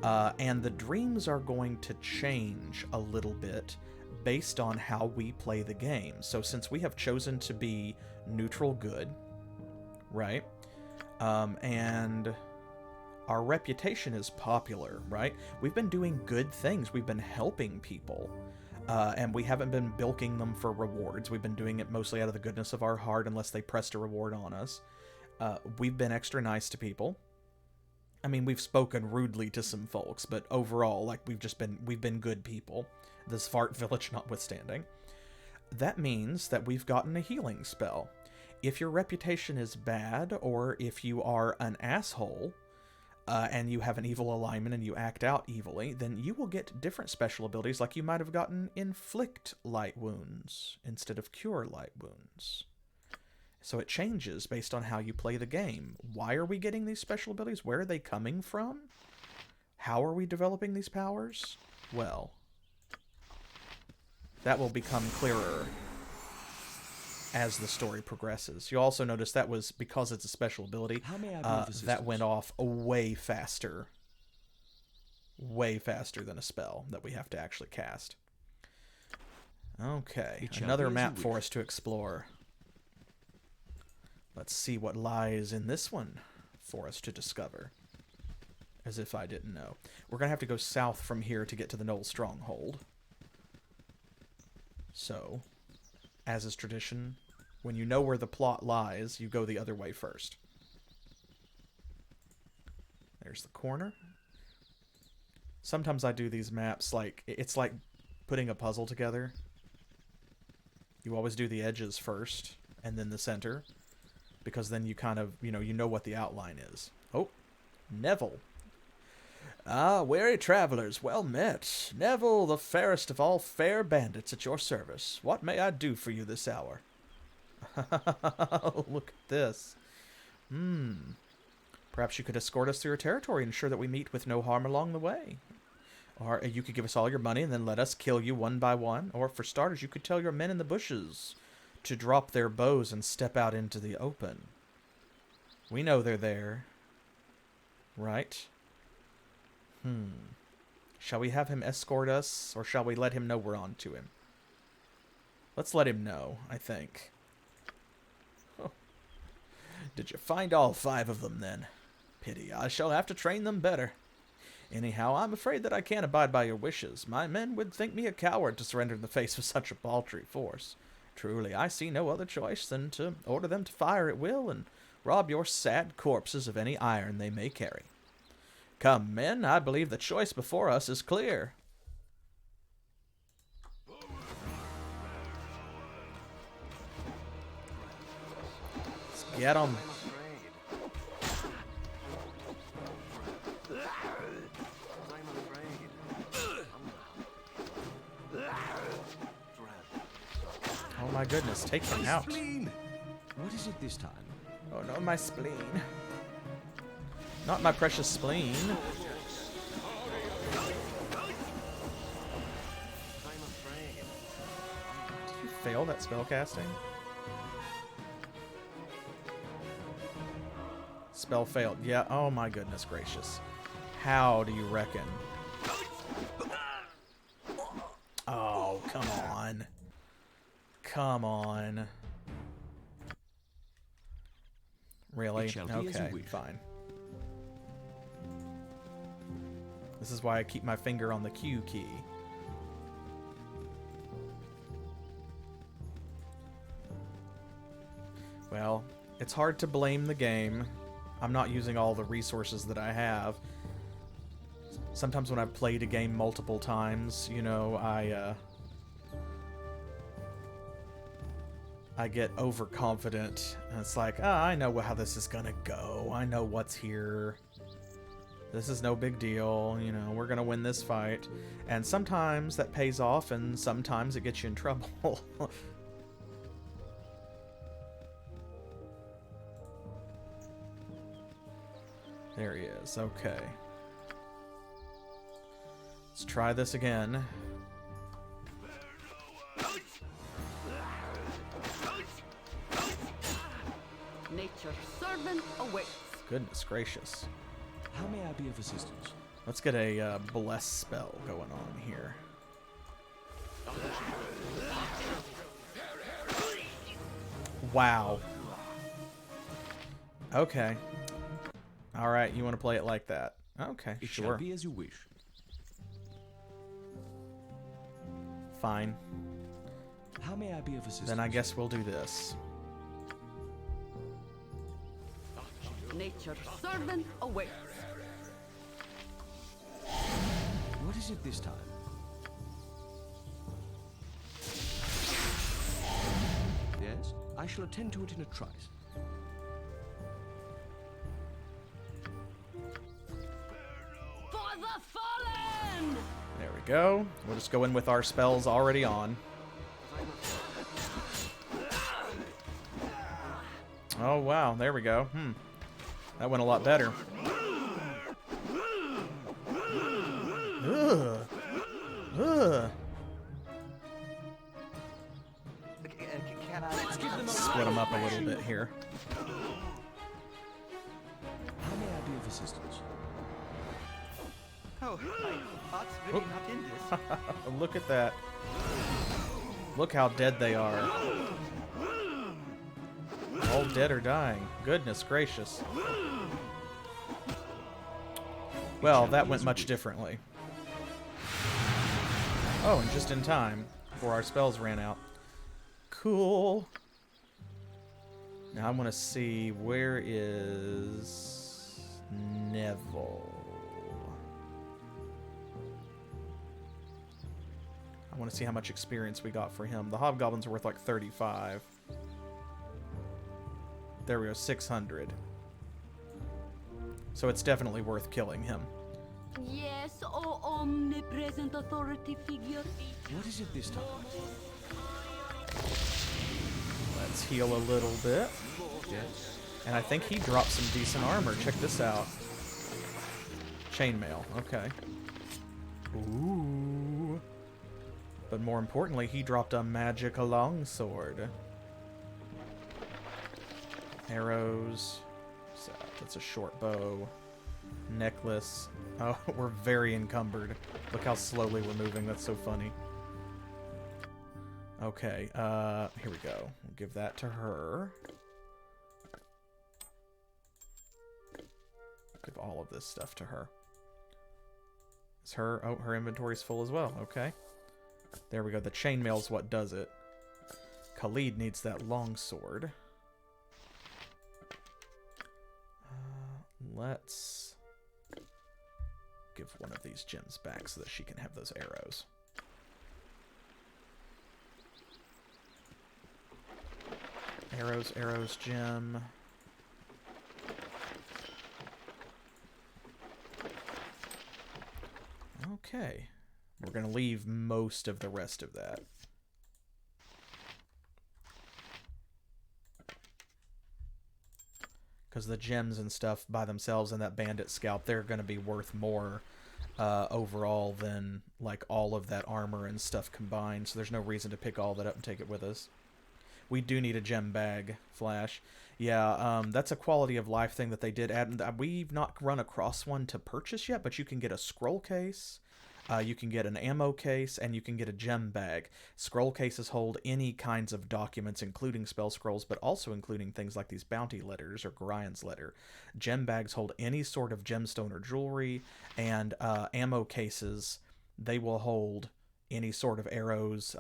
And the dreams are going to change a little bit based on how we play the game. So since we have chosen to be neutral good, right? And our reputation is popular, right? We've been doing good things. We've been helping people. And we haven't been bilking them for rewards. We've been doing it mostly out of the goodness of our heart unless they pressed a reward on us. We've been extra nice to people. I mean, we've spoken rudely to some folks, but overall, like, we've been good people. This fart village notwithstanding. That means that we've gotten a healing spell. If your reputation is bad, or if you are an asshole, and you have an evil alignment and you act out evilly, then you will get different special abilities, like you might have gotten Inflict Light Wounds instead of Cure Light Wounds. So it changes based on how you play the game. Why are we getting these special abilities? Where are they coming from? How are we developing these powers? Well, that will become clearer as the story progresses. You'll also notice that was, because it's a special ability, that went off way faster than a spell that we have to actually cast. Okay, another map for us to explore. Let's see what lies in this one for us to discover. As if I didn't know. We're going to have to go south from here to get to the Knolls Stronghold. So, as is tradition, when you know where the plot lies, you go the other way first. There's the corner. Sometimes I do these maps like, it's like putting a puzzle together. You always do the edges first, and then the center. Because then you kind of, you know what the outline is. Oh, Neville. Ah, weary travelers, well met. Neville, the fairest of all fair bandits, at your service. What may I do for you this hour? Look at this. Perhaps you could escort us through your territory and ensure that we meet with no harm along the way. Or you could give us all your money and then let us kill you one by one. Or for starters, you could tell your men in the bushes to drop their bows and step out into the open. We know they're there. Right? Shall we have him escort us, or shall we let him know we're on to him? Let's let him know, I think. Oh. Did you find all 5 of them, then? Pity, I shall have to train them better. Anyhow, I'm afraid that I can't abide by your wishes. My men would think me a coward to surrender in the face of such a paltry force. Truly, I see no other choice than to order them to fire at will and rob your sad corpses of any iron they may carry. Come, men, I believe the choice before us is clear. Let's get them. Oh my goodness, take them out. What is it this time? Oh no, my spleen. Not my precious spleen. Did you fail that spell casting? Spell failed. Yeah, oh my goodness gracious. How do you reckon? Oh, come on. Come on. Really? Okay, fine. This is why I keep my finger on the Q key. Well, it's hard to blame the game. I'm not using all the resources that I have. Sometimes when I've played a game multiple times, you know, I get overconfident, and it's like, I know how this is gonna go. I know what's here. This is no big deal, you know, we're gonna win this fight. And sometimes that pays off, and sometimes it gets you in trouble. There he is. Okay. Let's try this again. Nature's servant awaits. Goodness gracious. How may I be of assistance? Let's get a bless spell going on here. Wow. Okay. Alright, you want to play it like that? Okay, It sure. shall be as you wish. Fine. How may I be of assistance? Then I guess we'll do this. Nature's servant awaits. What is it this time? Yes, I shall attend to it in a trice. For the fallen! There we go. We'll just go in with our spells already on. Oh, wow. There we go. That went a lot better. Ugh. Ugh. Can I... Split them up a little bit here. How may I be of assistance? Oh, my heart's really not in this. Look at that. Look how dead they are. All dead or dying. Goodness gracious. Well, that went much differently. Oh, and just in time, before our spells ran out. Cool. Now I want to see, where is Neville? I want to see how much experience we got for him. The hobgoblins are worth like 35. There we go, 600. So it's definitely worth killing him. Yes, O omnipresent authority figure. What is it this time? Let's heal a little bit. Yes. And I think he dropped some decent armor. Check this out. Chainmail. Okay. Ooh. But more importantly, he dropped a magic longsword. Arrows. What's that? That's a short bow. Necklace. Oh, we're very encumbered. Look how slowly we're moving. That's so funny. Okay, here we go. We'll give that to her. Give all of this stuff to her. Is her... Oh, her inventory's full as well. Okay. There we go. The chainmail's what does it. Khalid needs that longsword. Let's give one of these gems back so that she can have those arrows. Arrows, arrows, gem. Okay. We're going to leave most of the rest of that. Because the gems and stuff by themselves and that bandit scalp, they're going to be worth more overall than like all of that armor and stuff combined. So there's no reason to pick all that up and take it with us. We do need a gem bag, Flash. Yeah, that's a quality of life thing that they did add. We've not run across one to purchase yet, but you can get a scroll case. You can get an ammo case, and you can get a gem bag. Scroll cases hold any kinds of documents, including spell scrolls, but also including things like these bounty letters or Garion's letter. Gem bags hold any sort of gemstone or jewelry, and ammo cases, they will hold any sort of arrows,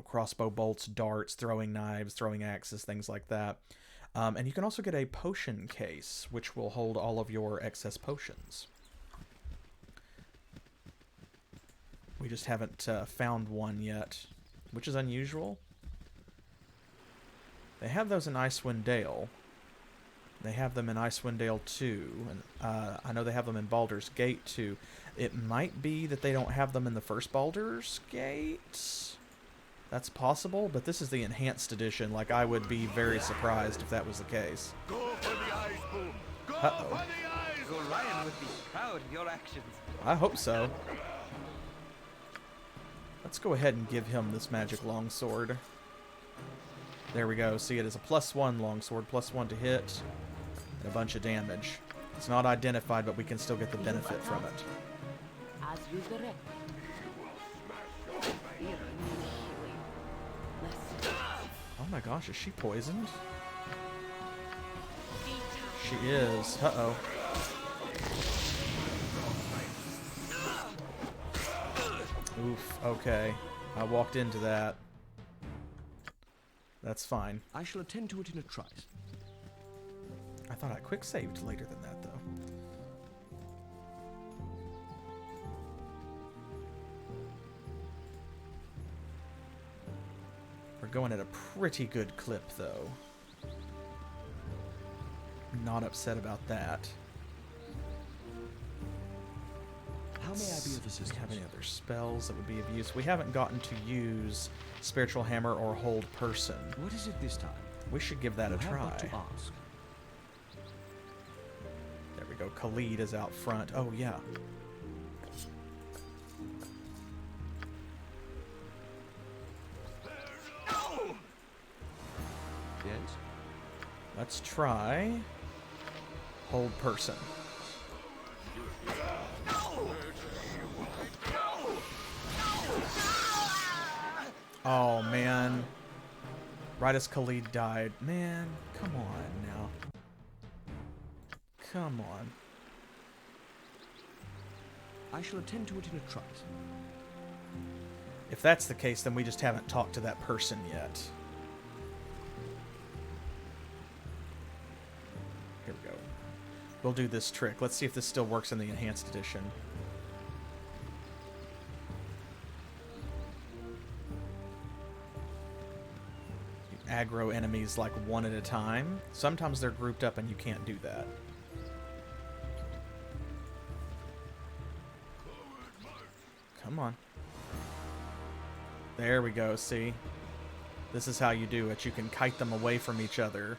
crossbow bolts, darts, throwing knives, throwing axes, things like that. And you can also get a potion case, which will hold all of your excess potions. We just haven't found one yet, which is unusual. They have those in Icewind Dale. They have them in Icewind Dale 2, and I know they have them in Baldur's Gate 2. It might be that they don't have them in the first Baldur's Gate. That's possible, but this is the enhanced edition. Like, I would be very surprised if that was the case. Go for the eyes, boom! Go Uh-oh. for the eyes, Orion would be proud of your actions. I hope so. Let's go ahead and give him this magic longsword. There we go. See, it is a +1 longsword, +1 to hit, and a bunch of damage. It's not identified, but we can still get the benefit from it. As you direct. Oh my gosh, is she poisoned? She is. Uh-oh. Oof, okay. I walked into that. That's fine. I shall attend to it in a trice. I thought I quick saved later than that, though. We're going at a pretty good clip, though. Not upset about that. How may I be of assistance? Do we have any other spells that would be of use? We haven't gotten to use Spiritual Hammer or Hold Person. What is it this time? We should give that a You have try. but to ask. There we go. Khalid is out front. Oh, yeah. Yes? Let's try Hold Person. Oh, man. Right as Khalid died. Man, come on now. Come on. I shall attend to it in a trice. If that's the case, then we just haven't talked to that person yet. Here we go. We'll do this trick. Let's see if this still works in the Enhanced Edition. You aggro enemies like one at a time. Sometimes they're grouped up and you can't do that. Come on. There we go, see? This is how you do it. You can kite them away from each other.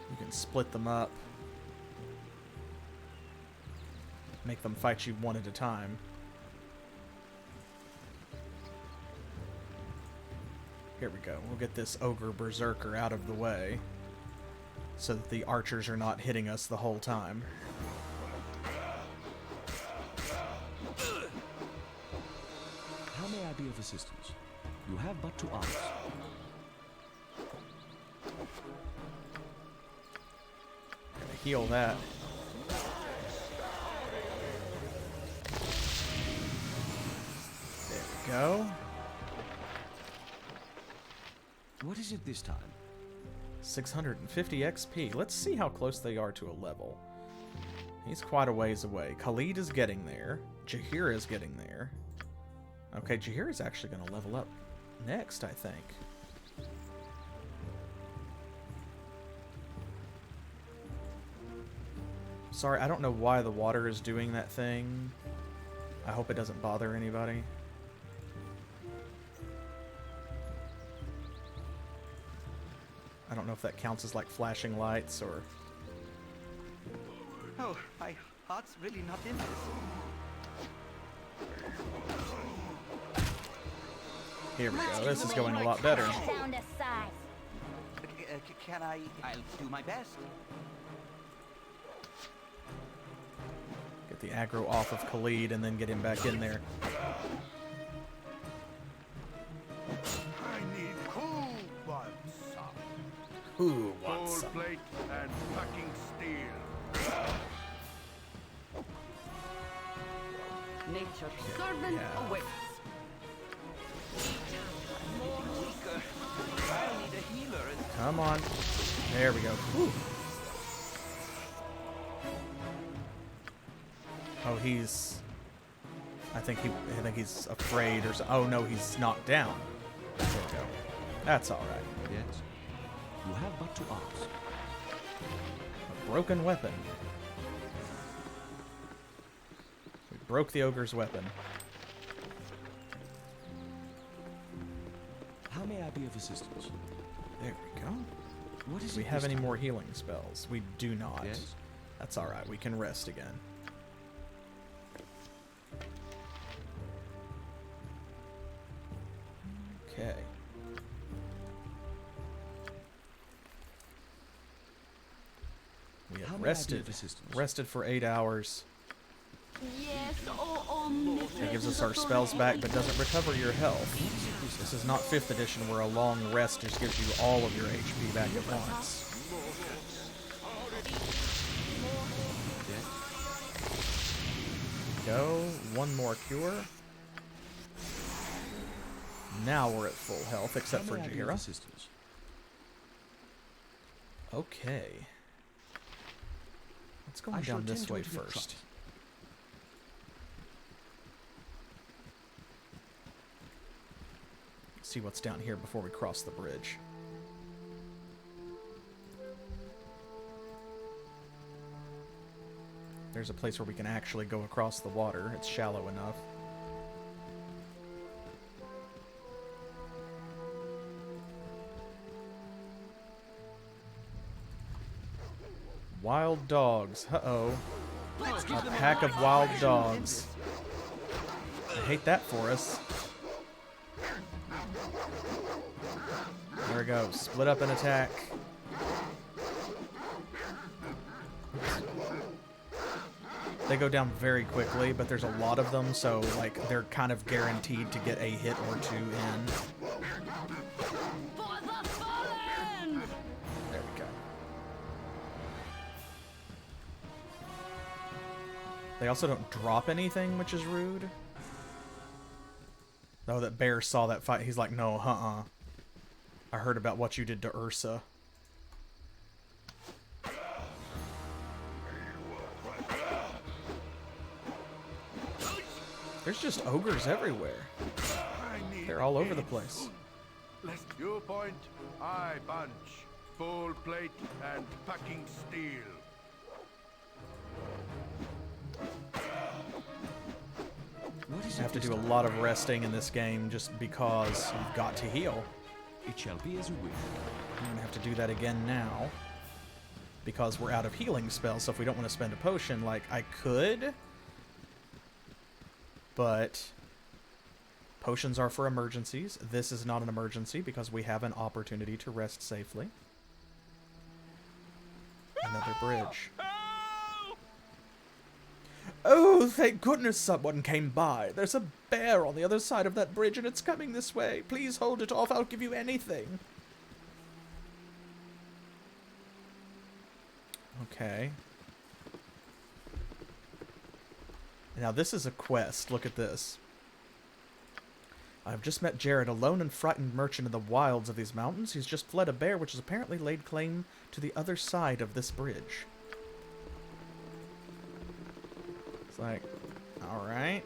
You can split them up. Make them fight you one at a time. Here we go. We'll get this Ogre Berserker out of the way so that the archers are not hitting us the whole time. How may I be of assistance? You have but to ask. Gonna heal that. There we go. What is it this time? 650 XP. Let's see how close they are to a level. He's quite a ways away. Khalid is getting there. Jaheira is getting there. Okay, Jaheira is actually going to level up next, I think. Sorry, I don't know why the water is doing that thing. I hope it doesn't bother anybody. I don't know if that counts as like flashing lights or... Oh, my heart's really not in this. Here we go. This is going a lot better. Down to size. Can I? I'll do my best. Get the aggro off of Khalid and then get him back in there. I need cool blood, son. Who wants some? Plate and fucking steel. Nature's servant Yeah. awaits. Weaker. I'll need a healer. Come on. There we go. Whew. Oh, he's... I think he's afraid or so. Oh no, he's knocked down. There we go. That's all right. Yes? You have but to ask. A broken weapon. We broke the ogre's weapon. may I be of assistance? There we go. What is Do we it have this any time? more healing spells? We do not. Yes? That's alright, we can rest again. Okay. We How have may I be rested. of assistance? Rested for 8 hours. Yes, O omnipresent That gives us our spells back, but doesn't recover your health. This is not 5th edition, where a long rest just gives you all of your HP back at once. Go. One more cure. Now we're at full health, except for How may I be of Jira. assistance? Okay. Let's go I shall down this attend to way it in a first. trot. See what's down here before we cross the bridge. There's a place where we can actually go across the water. It's shallow enough. Wild dogs. Uh-oh. A pack of wild dogs. I hate that for us. There we go. Split up and attack. They go down very quickly, but there's a lot of them, so like they're kind of guaranteed to get a hit or two in. For the fallen! There we go. They also don't drop anything, which is rude. Oh, that bear saw that fight. He's like, no, I heard about what you did to Ursa. There's just ogres everywhere. They're all over the place. Lest you point, I bunch. Full plate and packing steel. What is You have it to this do a time? lot of resting in this game just because you've got to heal. It shall be as you wish. I'm going to have to do that again now. Because we're out of healing spells, so if we don't want to spend a potion, like, I could. But potions are for emergencies. This is not an emergency because we have an opportunity to rest safely. Another bridge. Oh, thank goodness someone came by. There's a bear on the other side of that bridge and it's coming this way. Please hold it off. I'll give you anything. Okay. Now this is a quest. Look at this. I've just met Jared, a lone and frightened merchant in the wilds of these mountains. He's just fled a bear which has apparently laid claim to the other side of this bridge. It's like, alright.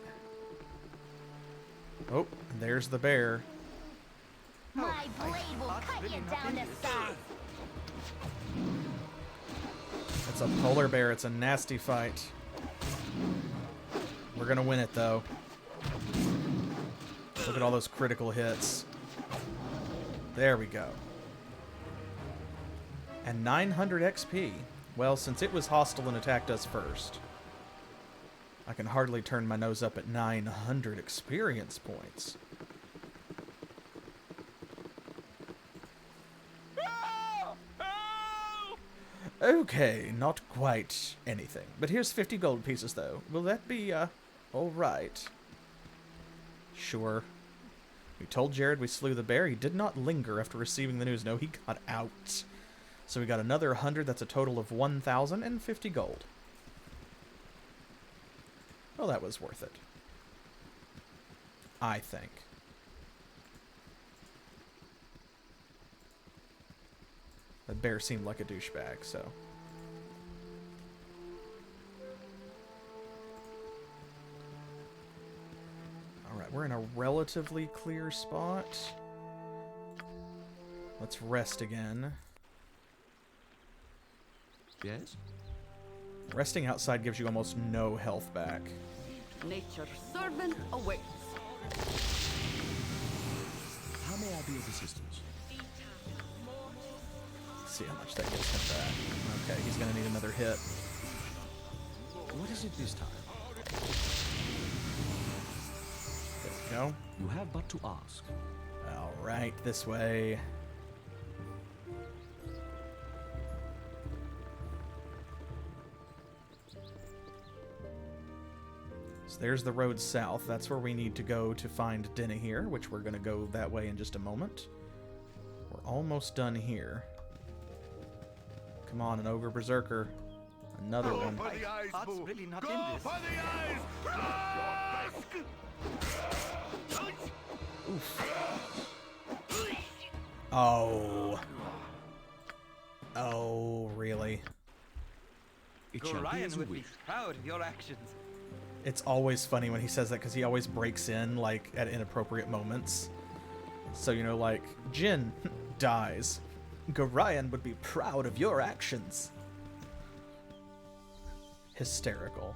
Oh, there's the bear. My blade will cut you down to size. It's a polar bear. It's a nasty fight. We're gonna win it, though. Look at all those critical hits. There we go. And 900 XP. Well, since it was hostile and attacked us first, I can hardly turn my nose up at 900 experience points. Okay, not quite anything. But here's 50 gold pieces, though. Will that be, alright? Sure. We told Jared we slew the bear. He did not linger after receiving the news. No, he got out. So we got another 100. That's a total of 1,050 gold. Well, that was worth it. I think. The bear seemed like a douchebag, so. Alright, we're in a relatively clear spot. Let's rest again. Yes? Resting outside gives you almost no health back. Nature's servant awaits. How may I be of assistance? Let's see how much that gets him back. Okay, he's gonna need another hit. What is it this time? There we go. You have but to ask. All right, this way. So there's the road south. That's where we need to go to find Dynaheir, which we're going to go that way in just a moment. We're almost done here. Come on, an Ogre Berserker. Another one. For the eyes, Heart's Boo. really not Go in this. for the eyes! Grasp! Oh. Oh, really? It shall be as Gorion you would be wish. proud of your actions. It's always funny when he says that because he always breaks in, like, at inappropriate moments. So, you know, like, Jin dies. Gorion would be proud of your actions. Hysterical.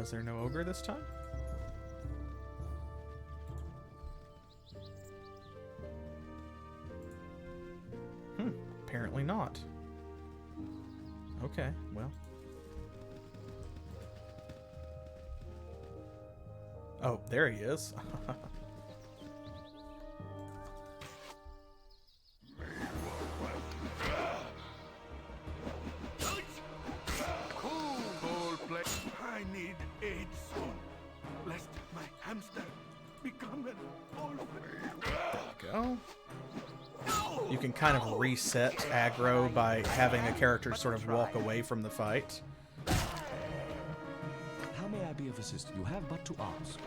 Is there no ogre this time? Apparently not. Okay, well. Oh, there he is. Full play. I need aid soon, lest my hamster become an orphan. Go. You can kind of reset aggro by having a character sort of walk away from the fight. How may I be of assistance? You have but to ask.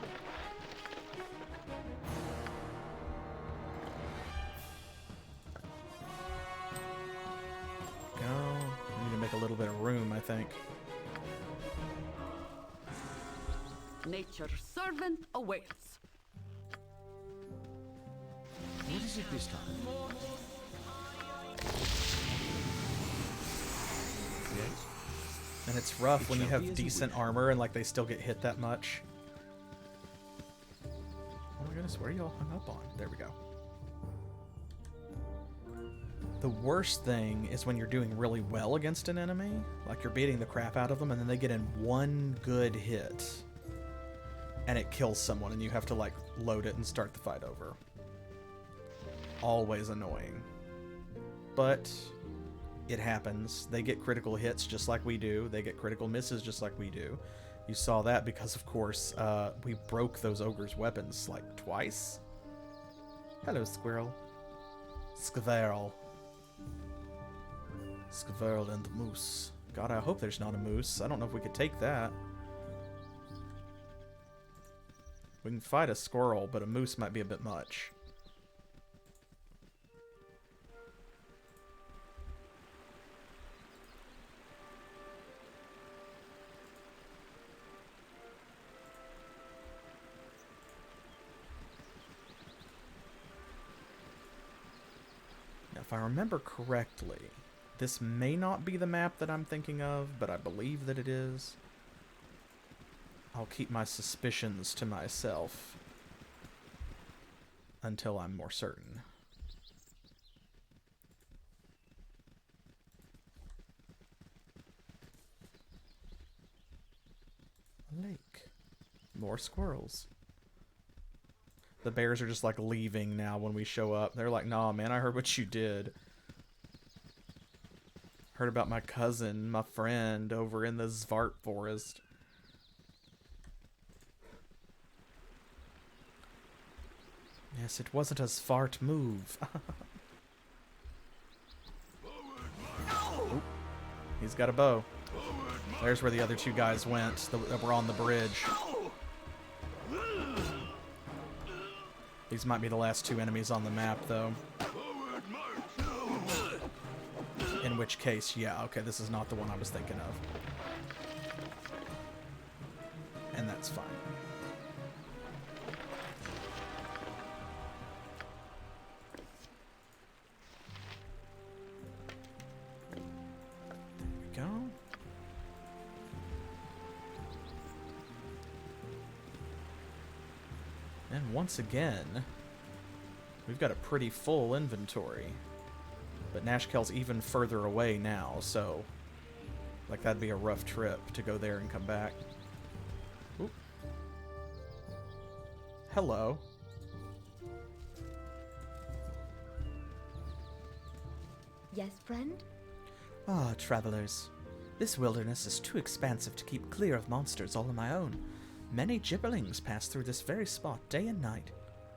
Go. I need to make a little bit of room, I think. Nature's servant awaits. What is it this time? Yes? And it's rough when you shall be have as you decent wish. armor and like they still get hit that much. Oh my goodness, where are you all hung up on? There we go. The worst thing is when you're doing really well against an enemy, like you're beating the crap out of them, and then they get in one good hit, and it kills someone, and you have to like load it and start the fight over. Always annoying. But it happens. They get critical hits just like we do. They get critical misses just like we do. You saw that because, of course, we broke those ogres' weapons like twice. Hello, squirrel. Squirrel. Squirrel and the moose. God, I hope there's not a moose. I don't know if we could take that. We can fight a squirrel, but a moose might be a bit much. Now, if I remember correctly, this may not be the map that I'm thinking of, but I believe that it is. I'll keep my suspicions to myself until I'm more certain. A lake. More squirrels. The bears are just like leaving now when we show up. They're like, nah, man, I heard what you did. Heard about my cousin, my friend, over in the Zvart forest. Yes, it wasn't a Zvart move. Oop, he's got a bow. There's where the other two guys went that were on the bridge. These might be the last two enemies on the map, though. In which case, yeah, okay, this is not the one I was thinking of. And that's fine. go. And once again, we've got a pretty full inventory. But Nashkel's even further away now, so like that'd be a rough trip to go there and come back. Oop. Hello. Yes, friend? Ah, travelers. This wilderness is too expansive to keep clear of monsters all on my own. Many gibberlings pass through this very spot day and night.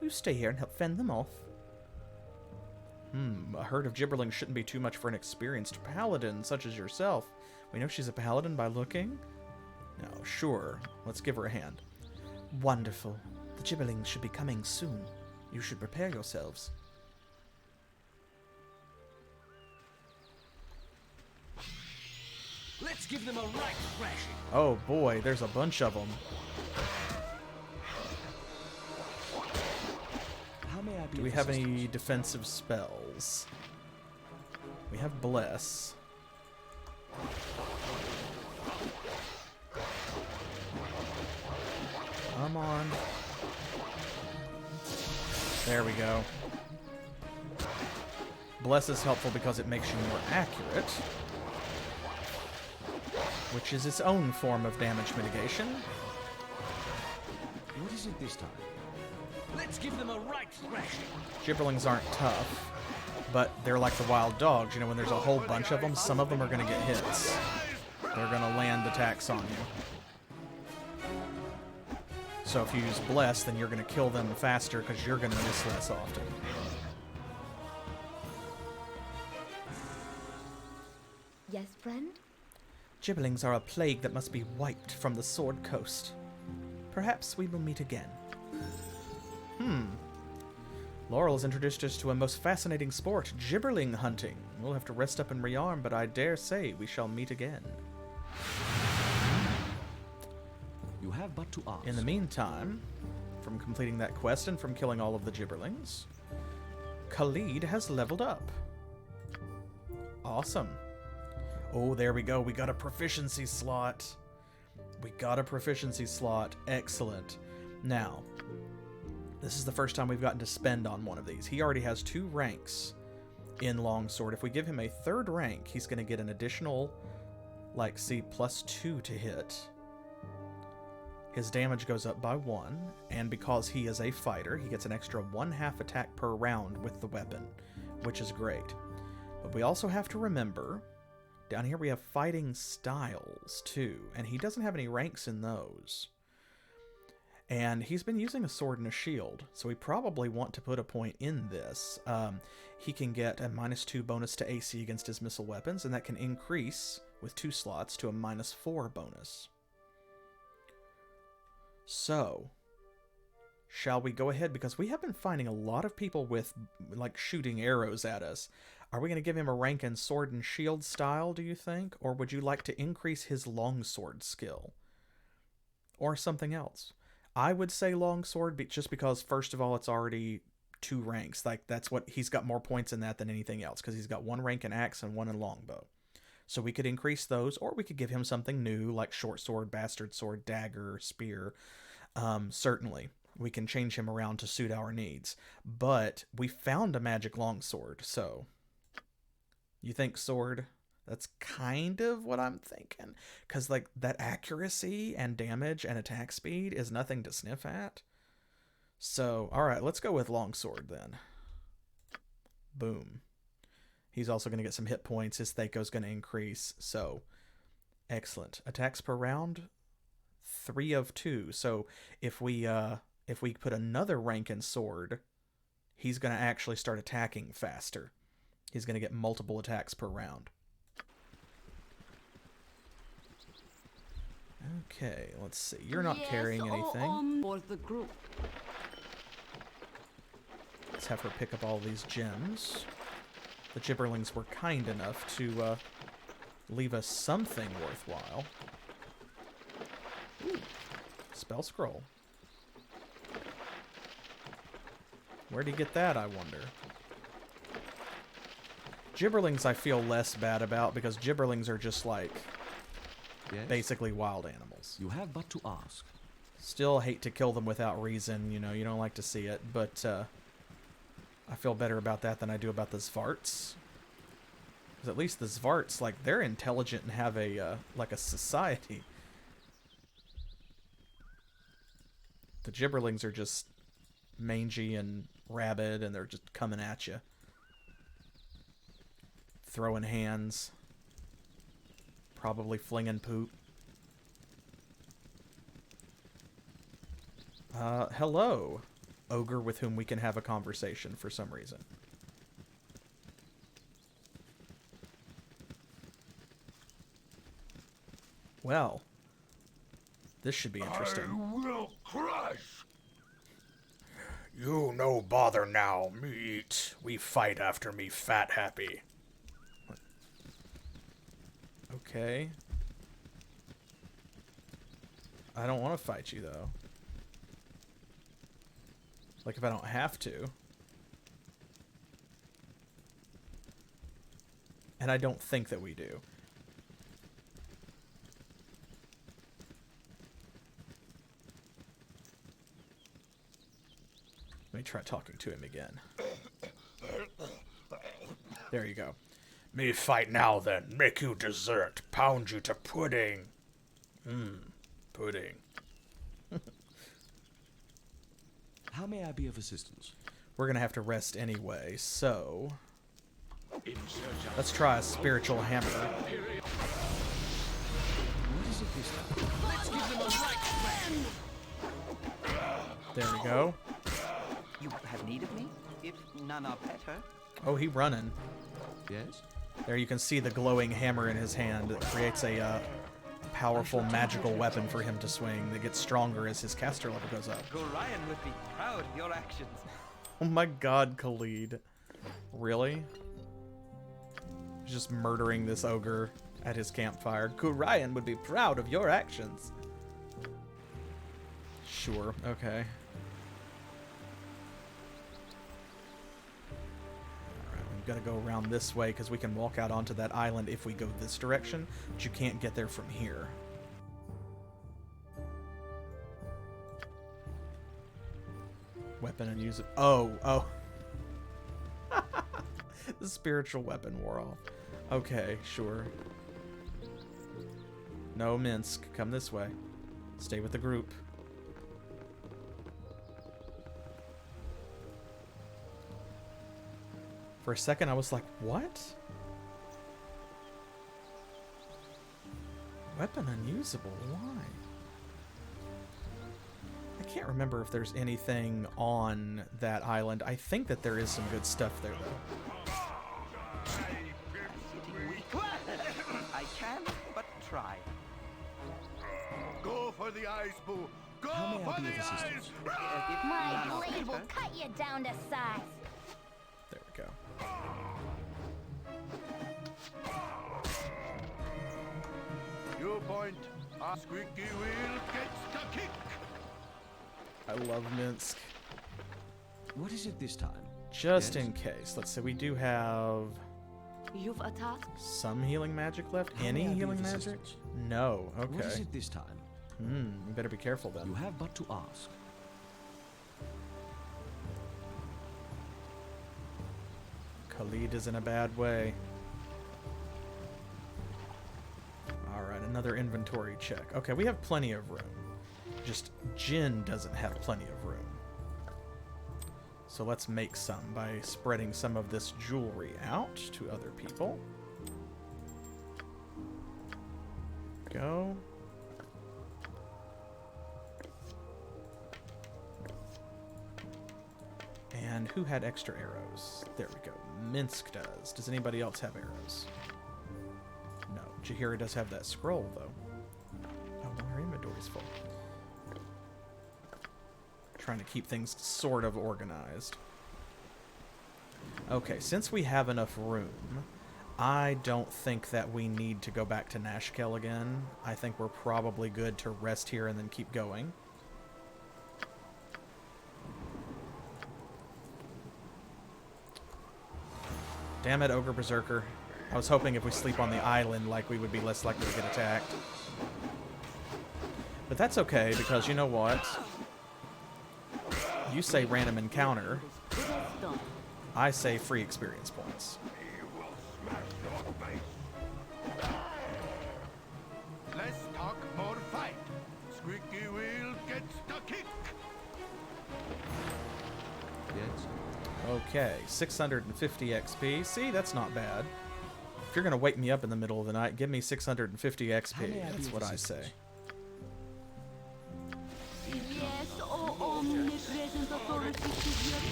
Will you stay here and help fend them off? A herd of gibberlings shouldn't be too much for an experienced paladin such as yourself. We know she's a paladin by looking. No, sure. Let's give her a hand. Wonderful. The gibberlings should be coming soon. You should prepare yourselves. Let's give them a right thrashing. Oh boy, there's a bunch of them. How may I be Do we of have assistance? any defensive spells? We have Bless. Come on. There we go. Bless is helpful because it makes you more accurate, which is its own form of damage mitigation. What is it this time? Let's give them a right thrashing. Gibberlings aren't tough, but they're like the wild dogs. You know, when there's a whole bunch of them, some of them are going to get hits. They're going to land attacks on you. So if you use Bless, then you're going to kill them faster because you're going to miss less often. Yes, friend? Gibberlings are a plague that must be wiped from the Sword Coast. Perhaps we will meet again. Laurel has introduced us to a most fascinating sport, gibberling hunting. We'll have to rest up and rearm, but I dare say we shall meet again. You have but to ask. In the meantime, from completing that quest and from killing all of the gibberlings, Khalid has leveled up. Awesome. Oh, there we go. We got a proficiency slot. We got a proficiency slot. Excellent. Now, this is the first time we've gotten to spend on one of these. He already has 2 ranks in Longsword. If we give him a 3rd rank, he's going to get an additional, like, see, +2 to hit. His damage goes up by 1, and because he is a fighter, he gets an extra 1/2 attack per round with the weapon, which is great. But we also have to remember, down here we have fighting styles, too, and he doesn't have any ranks in those. And he's been using a sword and a shield, so we probably want to put a point in this. He can get a -2 bonus to AC against his missile weapons, and that can increase with 2 slots to a -4 bonus. So, shall we go ahead? Because we have been finding a lot of people with, like, shooting arrows at us. Are we going to give him a rank in sword and shield style, do you think? Or would you like to increase his longsword skill? Or something else? I would say longsword, just because, first of all, it's already 2 ranks. Like, that's what, he's got more points in that than anything else, because he's got 1 rank in axe and 1 in longbow. So we could increase those, or we could give him something new, like short sword, bastard sword, dagger, spear. Certainly, we can change him around to suit our needs. But we found a magic longsword, so... You think sword? That's kind of what I'm thinking. Because, like, that accuracy and damage and attack speed is nothing to sniff at. So, alright, let's go with longsword then. Boom. He's also going to get some hit points. His Thaco's going to increase. So, excellent. Attacks per round, 3 of 2. So, if we put another rank in sword, he's going to actually start attacking faster. He's going to get multiple attacks per round. Okay, let's see. You're not carrying anything. For the group. Let's have her pick up all these gems. The gibberlings were kind enough to leave us something worthwhile. Ooh, spell scroll. Where'd he get that, I wonder? Gibberlings I feel less bad about because gibberlings are just like basically wild animals. You have but to ask. Still hate to kill them without reason, you know, you don't like to see it, but I feel better about that than I do about the Zvarts. Because at least the Zvarts, like, they're intelligent and have a, like a society. The gibberlings are just mangy and rabid, and they're just coming at you. Throwing hands. Probably flinging poop. Hello, ogre with whom we can have a conversation for some reason. Well, this should be interesting. I will crush. You no bother now, me eat. We fight after me fat happy. Okay. I don't want to fight you, though. Like, if I don't have to. And I don't think that we do. Let me try talking to him again. There you go. Me fight now, then. Make you dessert. Pound you to pudding. Pudding. How may I be of assistance? We're gonna have to rest anyway, so let's try a spiritual hammer. What is it this time? Let's give them a right plan. There we go. You have need of me? If none are better. Oh, he running. Yes? There you can see the glowing hammer in his hand. It creates a powerful magical weapon for him to swing that gets stronger as his caster level goes up. Gorion would be proud of your actions. Oh my god, Khalid. Really? Just murdering this ogre at his campfire. Gorion would be proud of your actions. Sure, okay. Alright, we've got to go around this way because we can walk out onto that island if we go this direction, but you can't get there from here. Weapon and use it. Oh. The spiritual weapon wore off. Okay, sure. No, Minsc, come this way. Stay with the group. For a second, I was like, what? Weapon unusable, why? I can't remember if there's anything on that island. I think that there is some good stuff there, though. I can, but try. Go for the eyes, Boo. Go How may I for be the of assistance? eyes. If My none are blade will better. cut you down to size. There we go. You point. A squeaky wheel gets the kick. I love Minsc. What is it this time? Just Yes? in case. Let's say we do have You've a task? some healing magic left. How Any may I be healing of magic? assistance? No. What is Okay. it this time? You better be careful then. You have but to ask. Khalid is in a bad way. Alright, another inventory check. Okay, we have plenty of room. Just Jin doesn't have plenty of room. So let's make some by spreading some of this jewelry out to other people. Go. And who had extra arrows? There we go. Minsc does. Does anybody else have arrows? No. Jaheira does have that scroll, though. Oh, well, her inventory's full. Trying to keep things sort of organized. Okay, since we have enough room, I don't think that we need to go back to Nashkel again. I think we're probably good to rest here and then keep going. Damn it, Ogre Berserker. I was hoping if we sleep on the island, like, we would be less likely to get attacked. But that's okay, because you know what? You say random encounter. I say free experience points. Let's talk more fight. Squeaky wheel gets the kick. Yes. Okay, 650 XP. See, that's not bad. If you're gonna wake me up in the middle of the night, give me 650 XP. That's what I say. Yes, oh omnipresent authority figure.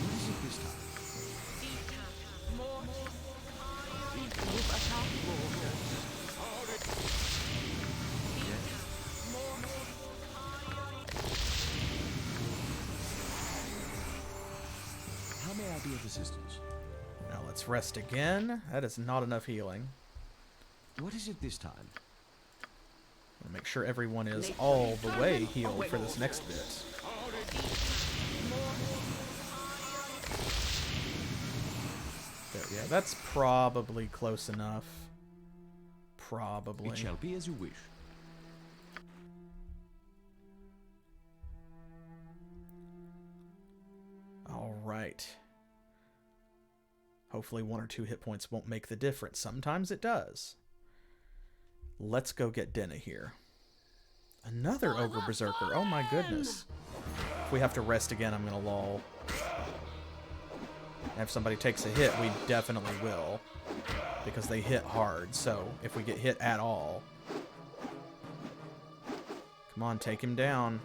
What is it this time? Group attack mode. How may I be of assistance? Now let's rest again. That is not enough healing. What is it this time? I'm gonna make sure everyone is all the way healed for this next bit. There, yeah, that's probably close enough. Probably. It shall be as you wish. All right. Hopefully 1 or 2 hit points won't make the difference. Sometimes it does. Let's go get Dynaheir. Another Ogre Berserker. Oh my goodness. If we have to rest again, I'm going to lull. And if somebody takes a hit, we definitely will. Because they hit hard. So if we get hit at all... Come on, take him down.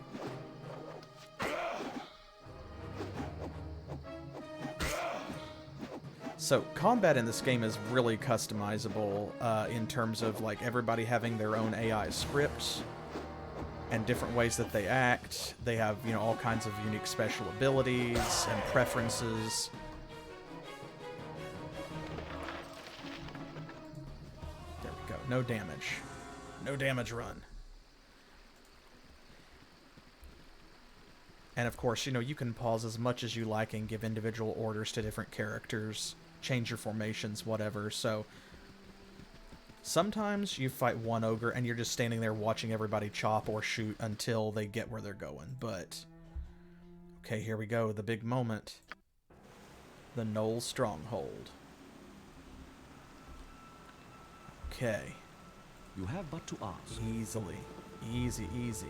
So, combat in this game is really customizable in terms of, like, everybody having their own AI scripts and different ways that they act. They have, you know, all kinds of unique special abilities and preferences. There we go. No damage. No damage run. And, of course, you know, you can pause as much as you like and give individual orders to different characters. Change your formations, whatever. So sometimes you fight one ogre and you're just standing there watching everybody chop or shoot until they get where they're going. But okay, here we go, the big moment. The Knolls Stronghold. Okay. You have but to ask. Easily. Easy, easy.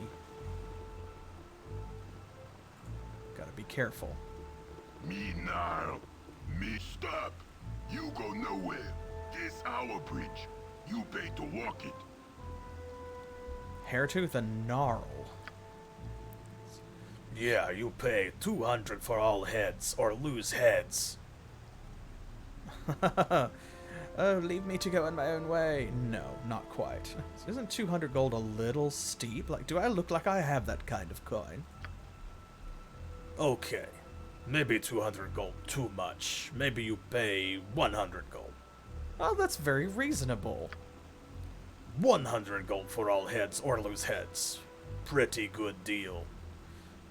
Gotta be careful. Me now. Me stop. You go nowhere. This our bridge. You pay to walk it. Hairtooth and Gnarl. Yeah, you pay 200 for all heads, or lose heads. Oh, leave me to go in my own way. No, not quite. Isn't 200 gold a little steep? Like, do I look like I have that kind of coin? Okay. Maybe 200 gold too much. Maybe you pay 100 gold. Oh, that's very reasonable. 100 gold for all heads or lose heads. Pretty good deal.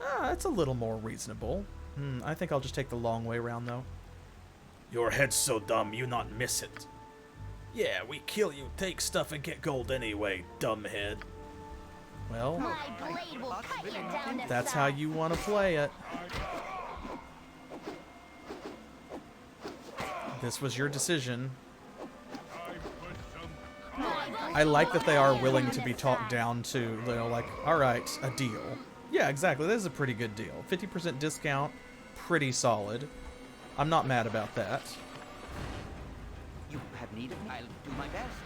Ah, that's a little more reasonable. I think I'll just take the long way around, though. Your head's so dumb you not miss it. Yeah, we kill you, take stuff, and get gold anyway, dumbhead. Well, My blade will cut you down to that's how you want to play it. This was your decision. I like that they are willing to be talked down to, you know, like, alright, a deal. Yeah, exactly, this is a pretty good deal. 50% discount, pretty solid. I'm not mad about that. You have need of me. I'll do my best.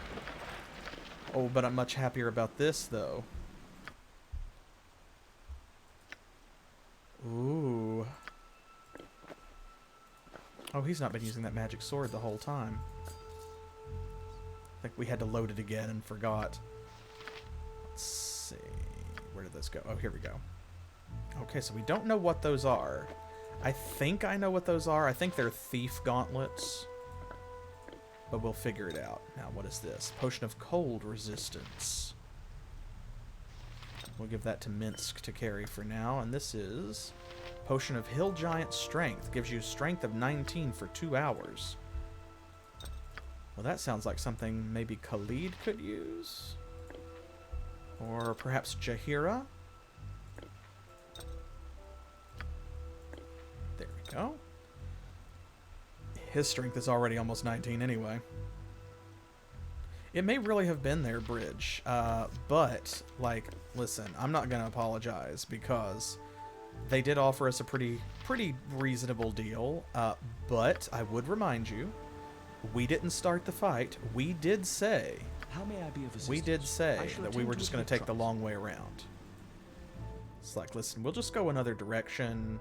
Oh, but I'm much happier about this, though. Ooh. Oh, he's not been using that magic sword the whole time. I think we had to load it again and forgot. Let's see. Where did this go? Oh, here we go. Okay, so we don't know what those are. I think I know what those are. I think they're thief gauntlets. But we'll figure it out. Now, what is this? Potion of cold resistance. We'll give that to Minsc to carry for now. And this is Potion of Hill Giant Strength. Gives you strength of 19 for 2 hours. Well, that sounds like something maybe Khalid could use. Or perhaps Jaheira. There we go. His strength is already almost 19 anyway. It may really have been their bridge, but, like, listen, I'm not going to apologize because they did offer us a pretty reasonable deal, but I would remind you, we didn't start the fight. We did say, How may I be of assistance? we did say that we were just going to take the Cries. long way around. It's like, listen, we'll just go another direction.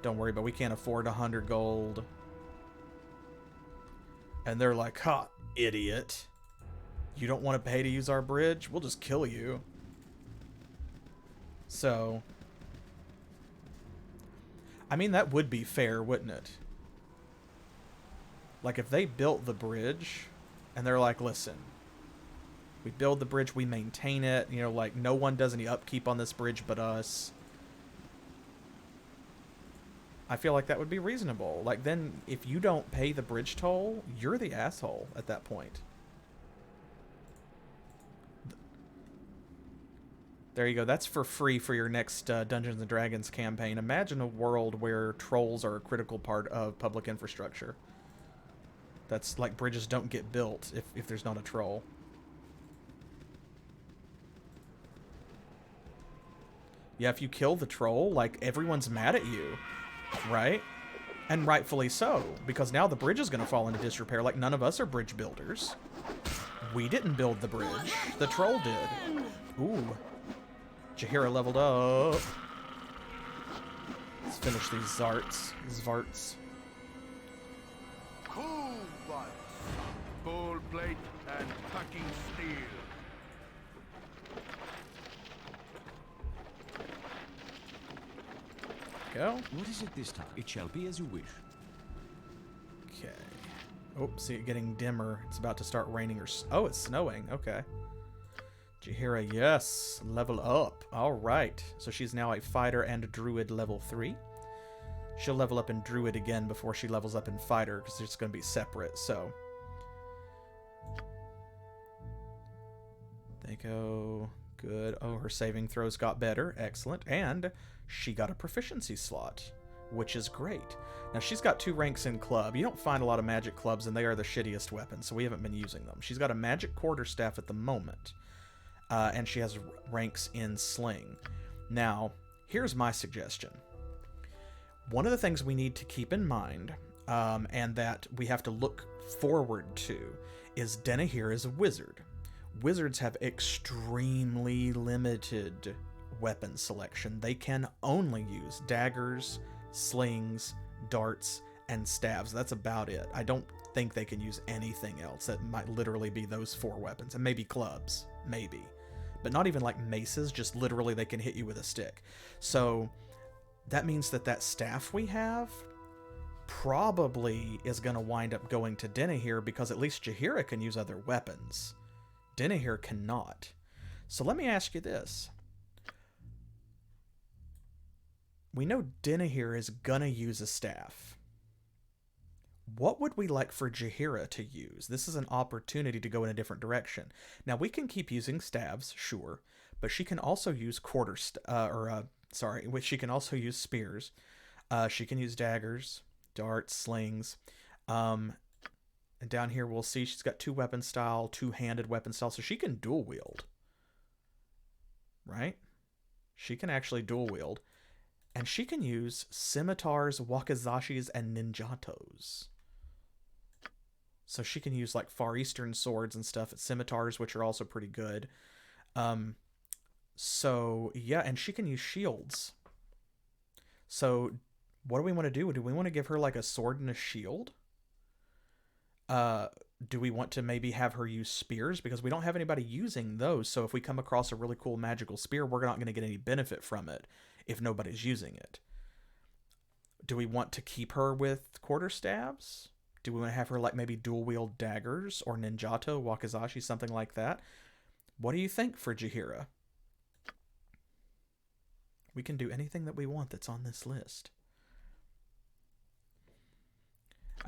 Don't worry, but we can't afford 100 gold. And they're like, ha, idiot. You don't want to pay to use our bridge? We'll just kill you. So, I mean, that would be fair, wouldn't it? Like, if they built the bridge, and they're like, listen, we build the bridge, we maintain it, you know, like, no one does any upkeep on this bridge but us. I feel like that would be reasonable. Like, then, if you don't pay the bridge toll, you're the asshole at that point. There you go. That's for free for your next Dungeons & Dragons campaign. Imagine a world where trolls are a critical part of public infrastructure. That's like bridges don't get built if there's not a troll. Yeah, if you kill the troll, like, everyone's mad at you, right? And rightfully so, because now the bridge is going to fall into disrepair. Like, none of us are bridge builders. We didn't build the bridge. The troll did. Ooh. Jaheira leveled up. Let's finish these Zvarts. Cool ones. Full plate and cutting steel. Go. What is it this time? It shall be as you wish. Okay. Oh, see it getting dimmer. It's about to start raining or... Oh, it's snowing. Okay. Jaheira, yes. Level up. All right. So she's now a fighter and a druid level 3. She'll level up in druid again before she levels up in fighter because it's going to be separate, so... They go... Good. Oh, her saving throws got better. Excellent. And she got a proficiency slot, which is great. Now, she's got 2 ranks in club. You don't find a lot of magic clubs, and they are the shittiest weapons, so we haven't been using them. She's got a magic quarterstaff at the moment, and she has ranks in sling. Now, here's my suggestion. One of the things we need to keep in mind, and that we have to look forward to, is Dynaheir is a wizard. Wizards have extremely limited weapon selection. They can only use daggers, slings, darts, and staves. That's about it. I don't think they can use anything else. That might literally be those 4 weapons. And maybe clubs. Maybe. But not even like maces. Just literally they can hit you with a stick. So that means that staff we have probably is going to wind up going to Dynaheir because at least Jaheira can use other weapons. Dynaheir cannot. So let me ask you this. We know Dynaheir is gonna use a staff. What would we like for Jaheira to use? This is an opportunity to go in a different direction. Now, we can keep using staves, sure, but she can also use she can also use spears. She can use daggers, darts, slings. And down here we'll see she's got 2 weapon style, 2-handed weapon style, so she can dual wield. Right? She can actually dual wield. And she can use scimitars, wakizashis, and ninjatos. So she can use like Far Eastern swords and stuff, scimitars, which are also pretty good. So yeah, and she can use shields. So what do we want to do? Do we want to give her like a sword and a shield? Do we want to maybe have her use spears? Because we don't have anybody using those, so if we come across a really cool magical spear, we're not going to get any benefit from it if nobody's using it. Do we want to keep her with quarterstaves? Do we want to have her like maybe dual wield daggers or ninjato, wakizashi, something like that? What do you think for Jaheira? We can do anything that we want that's on this list.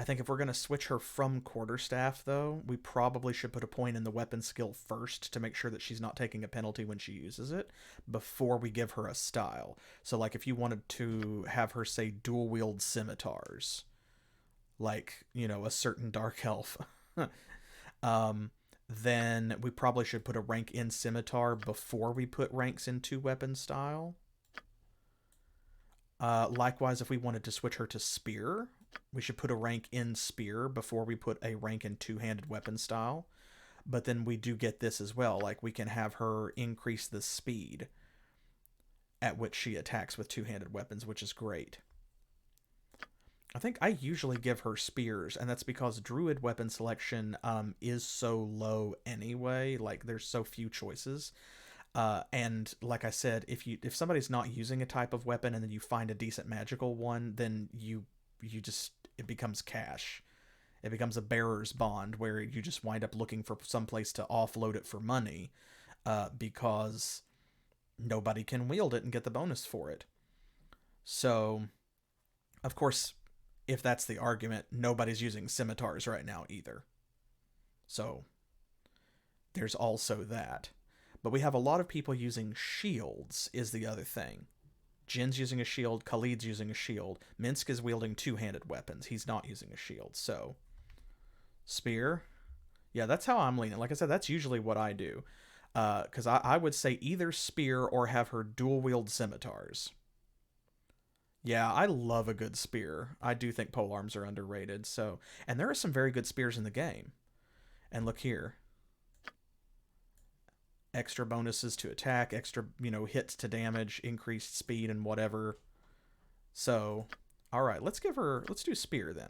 I think if we're going to switch her from quarterstaff, though, we probably should put a point in the weapon skill first to make sure that she's not taking a penalty when she uses it before we give her a style. So, like, if you wanted to have her, say, dual-wield scimitars, like, you know, a certain dark elf, then we probably should put a rank in scimitar before we put ranks into weapon style. Likewise, if we wanted to switch her to spear, we should put a rank in spear before we put a rank in two-handed weapon style. But then we do get this as well. Like, we can have her increase the speed at which she attacks with two-handed weapons, which is great. I think I usually give her spears, and that's because druid weapon selection is so low anyway. Like, there's so few choices. And like I said, if somebody's not using a type of weapon and then you find a decent magical one, then it becomes cash. It becomes a bearer's bond where you just wind up looking for some place to offload it for money, because nobody can wield it and get the bonus for it. So, of course, if that's the argument, nobody's using scimitars right now either. So, there's also that. But we have a lot of people using shields is the other thing. Jin's using a shield, Khalid's using a shield. Minsc is wielding two-handed weapons. He's not using a shield, so... Spear? Yeah, that's how I'm leaning. Like I said, that's usually what I do. Because I would say either spear or have her dual-wield scimitars. Yeah, I love a good spear. I do think polearms are underrated, so... And there are some very good spears in the game. And look here. Extra bonuses to attack, extra, hits to damage, increased speed and whatever. So, alright, let's do spear then.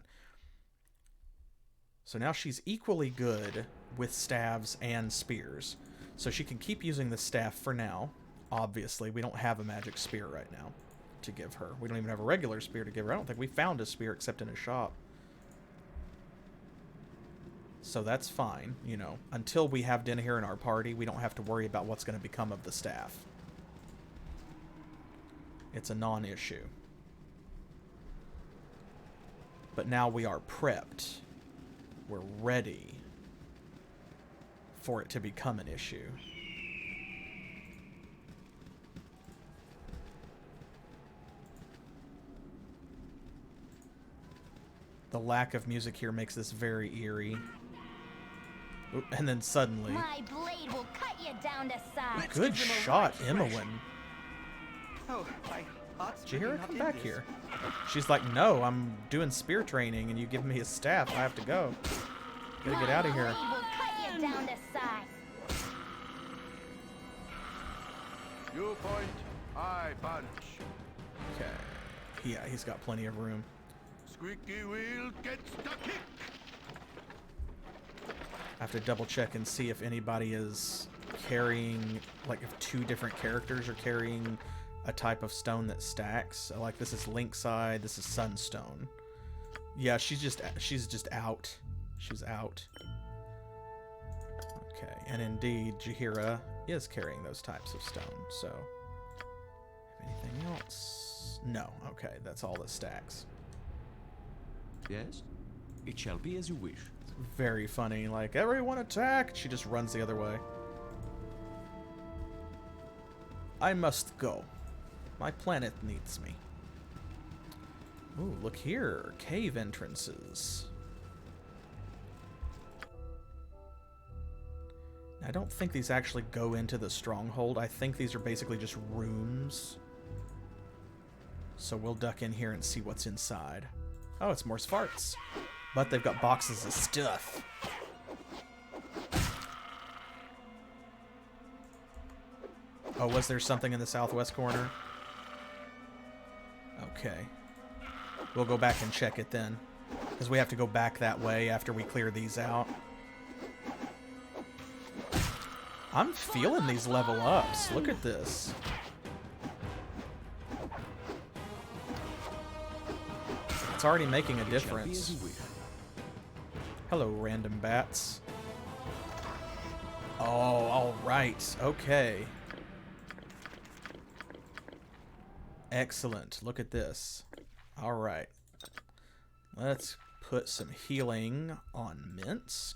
So now she's equally good with staves and spears. So she can keep using the staff for now. Obviously, we don't have a magic spear right now to give her. We don't even have a regular spear to give her. I don't think we found a spear except in a shop. So that's fine, Until we have Dynaheir in our party, we don't have to worry about what's going to become of the staff. It's a non-issue. But now we are prepped. We're ready for it to become an issue. The lack of music here makes this very eerie. Oop, and then suddenly... My blade will cut you down to size. Good shot, Imowen. Oh, my heart's Did you hear really her not come in back this. here? She's like, no, I'm doing spear training and you give me a staff. I have to go. Gotta get out of here. My blade will cut you down to size. You point, I punch. Okay. Yeah, he's got plenty of room. Squeaky wheel gets the kick. I have to double check and see if anybody is carrying, like if two different characters are carrying a type of stone that stacks. So, like this is Linkside, this is Sunstone. Yeah, she's just out. She's out. Okay, and indeed, Jaheira is carrying those types of stone. So, anything else? No. Okay, that's all that stacks. Yes, it shall be as you wish. Very funny, like, everyone attack! She just runs the other way. I must go. My planet needs me. Ooh, look here. Cave entrances. I don't think these actually go into the Stronghold. I think these are basically just rooms. So we'll duck in here and see what's inside. Oh, it's more farts. But they've got boxes of stuff. Oh, was there something in the southwest corner? Okay. We'll go back and check it then. Because we have to go back that way after we clear these out. I'm feeling these level ups. Look at this. It's already making a difference. Hello, random bats. Oh, alright. Okay. Excellent. Look at this. Alright. Let's put some healing on Minsc.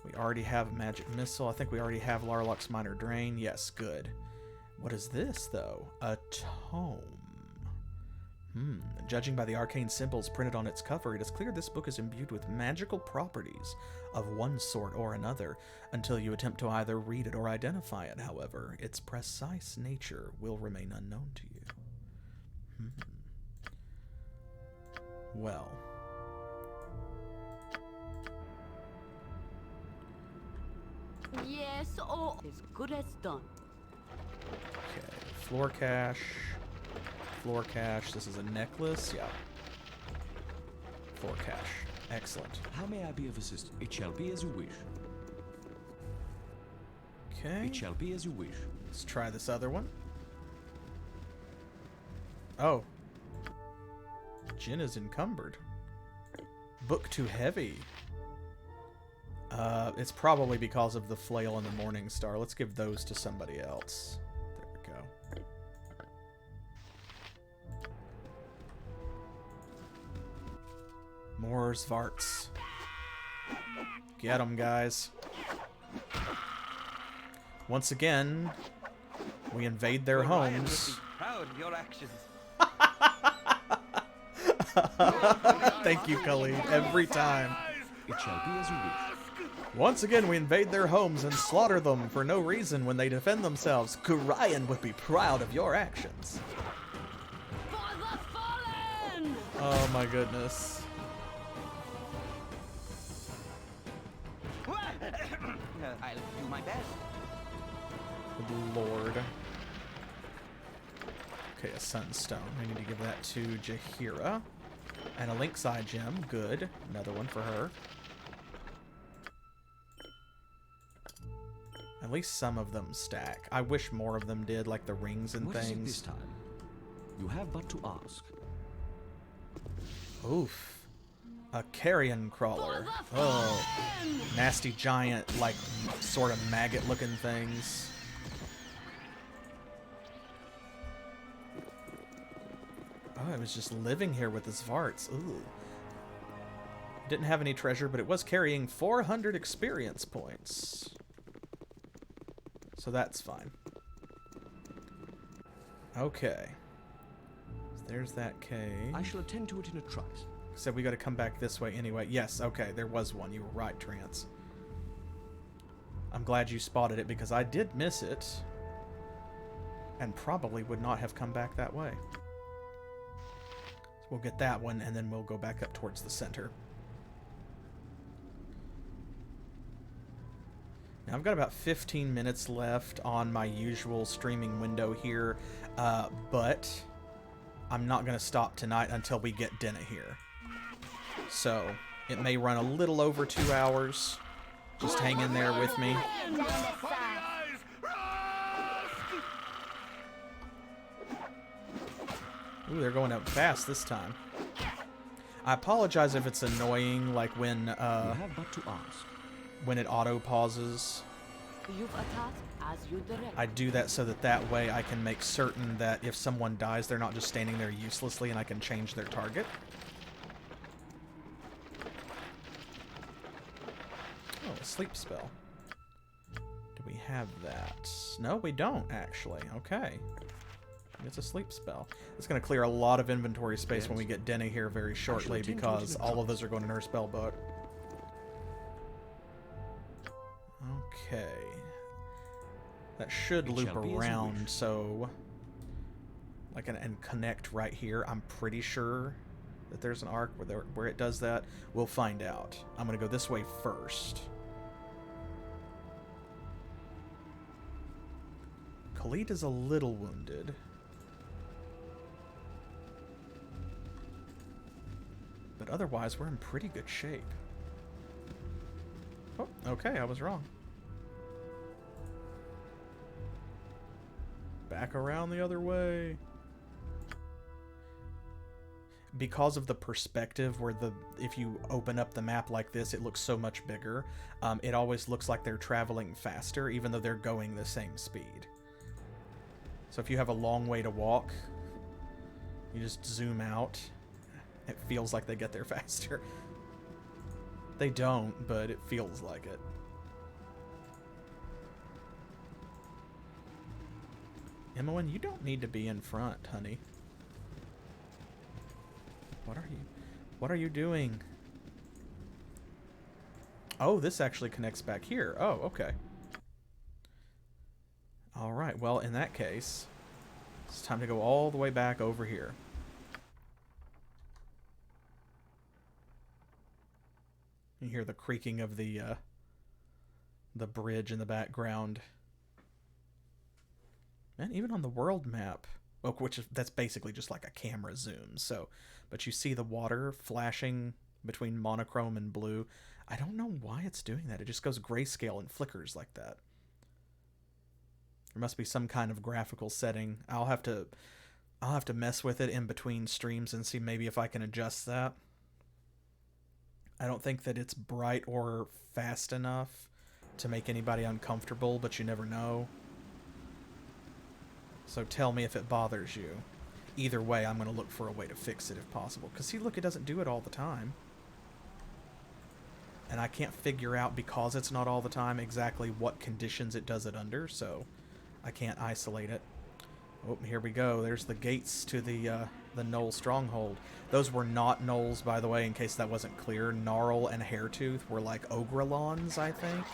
We already have Magic Missile. I think we already have Larlock's Minor Drain. Yes, good. What is this, though? A tome. Judging by the arcane symbols printed on its cover, it is clear this book is imbued with magical properties of one sort or another. Until you attempt to either read it or identify it, however, its precise nature will remain unknown to you. Well. Yes, oh, as good as done. Okay, floor cache. Floor cache. This is a necklace. Yeah. Floor cache. Excellent. How may I be of assistance? It shall be as you wish. Okay. It shall be as you wish. Let's try this other one. Oh. Jin is encumbered. Book too heavy. It's probably because of the flail and the morning star. Let's give those to somebody else. There we go. More Svarts. Get them, guys. Once again, we invade their homes. Proud of your actions. Thank you, Khalid. Every time. It shall be as you wish. Once again, we invade their homes and slaughter them for no reason when they defend themselves. Carrion would be proud of your actions. For the fallen! Oh my goodness. I'll do my best. Good lord. Okay, a sunstone. I need to give that to Jaheira. And a Link's Eye gem. Good. Another one for her. At least some of them stack. I wish more of them did, like the rings and What is it things. this time? You have but to ask. Oof. A carrion crawler. Oh. Nasty giant, like, sort of maggot-looking things. Oh, it was just living here with his Varts. Ooh. Didn't have any treasure, but it was carrying 400 experience points. So that's fine. Okay. So there's that cave. I shall attend to it in a trice. Said we got to come back this way anyway. Yes, okay, there was one. You were right, Trance. I'm glad you spotted it because I did miss it. And probably would not have come back that way. So we'll get that one and then we'll go back up towards the center. Now I've got about 15 minutes left on my usual streaming window here, but I'm not going to stop tonight until we get Dynaheir. So it may run a little over 2 hours. Just hang in there with me. Ooh, they're going up fast this time. I apologize if it's annoying, like when You have but to ask. when it auto pauses. You've a task as you direct. I do that so that way I can make certain that if someone dies, they're not just standing there uselessly and I can change their target. Oh, a sleep spell. Do we have that? No, we don't, actually. Okay. It's a sleep spell. It's going to clear a lot of inventory space when we get Dynaheir very shortly because all of those are going in her spell book. Okay. That should loop around, so... like and connect right here. I'm pretty sure that there's an arc where it does that. We'll find out. I'm going to go this way first. Khalid is a little wounded. But otherwise, we're in pretty good shape. Oh, okay, I was wrong. Back around the other way. Because of the perspective where if you open up the map like this, it looks so much bigger. It always looks like they're traveling faster, even though they're going the same speed. So if you have a long way to walk, you just zoom out It feels like they get there faster. They don't, but it feels like it. Emmeline, you don't need to be in front, honey. What are you doing? Oh, this actually connects back here. Oh, okay. Alright, well, in that case, it's time to go all the way back over here. You hear the creaking of the bridge in the background. And even on the world map, well, that's basically just like a camera zoom. So, but you see the water flashing between monochrome and blue. I don't know why it's doing that. It just goes grayscale and flickers like that. There must be some kind of graphical setting. I'll have to mess with it in between streams and see maybe if I can adjust that. I don't think that it's bright or fast enough to make anybody uncomfortable, but you never know. So tell me if it bothers you. Either way, I'm going to look for a way to fix it if possible. Because see, look, it doesn't do it all the time. And I can't figure out, because it's not all the time, exactly what conditions it does it under, so I can't isolate it. Oh, here we go. There's the gates to the Gnoll Stronghold. Those were not Knolls, by the way, in case that wasn't clear. Gnarl and Hairtooth were like Ogrelons, I think.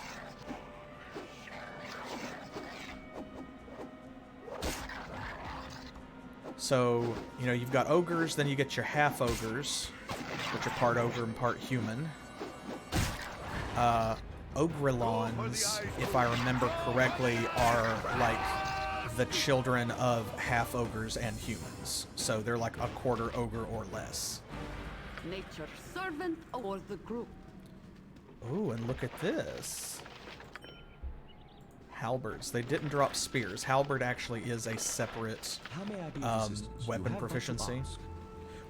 So, you know, you've got ogres, then you get your half-ogres, which are part ogre and part human. Ogrelons, if I remember correctly, are like the children of half-ogres and humans. So they're like a quarter ogre or less. Nature's servant or the group. Ooh, and look at this. Halberds. They didn't drop spears. Halberd actually is a separate weapon proficiency,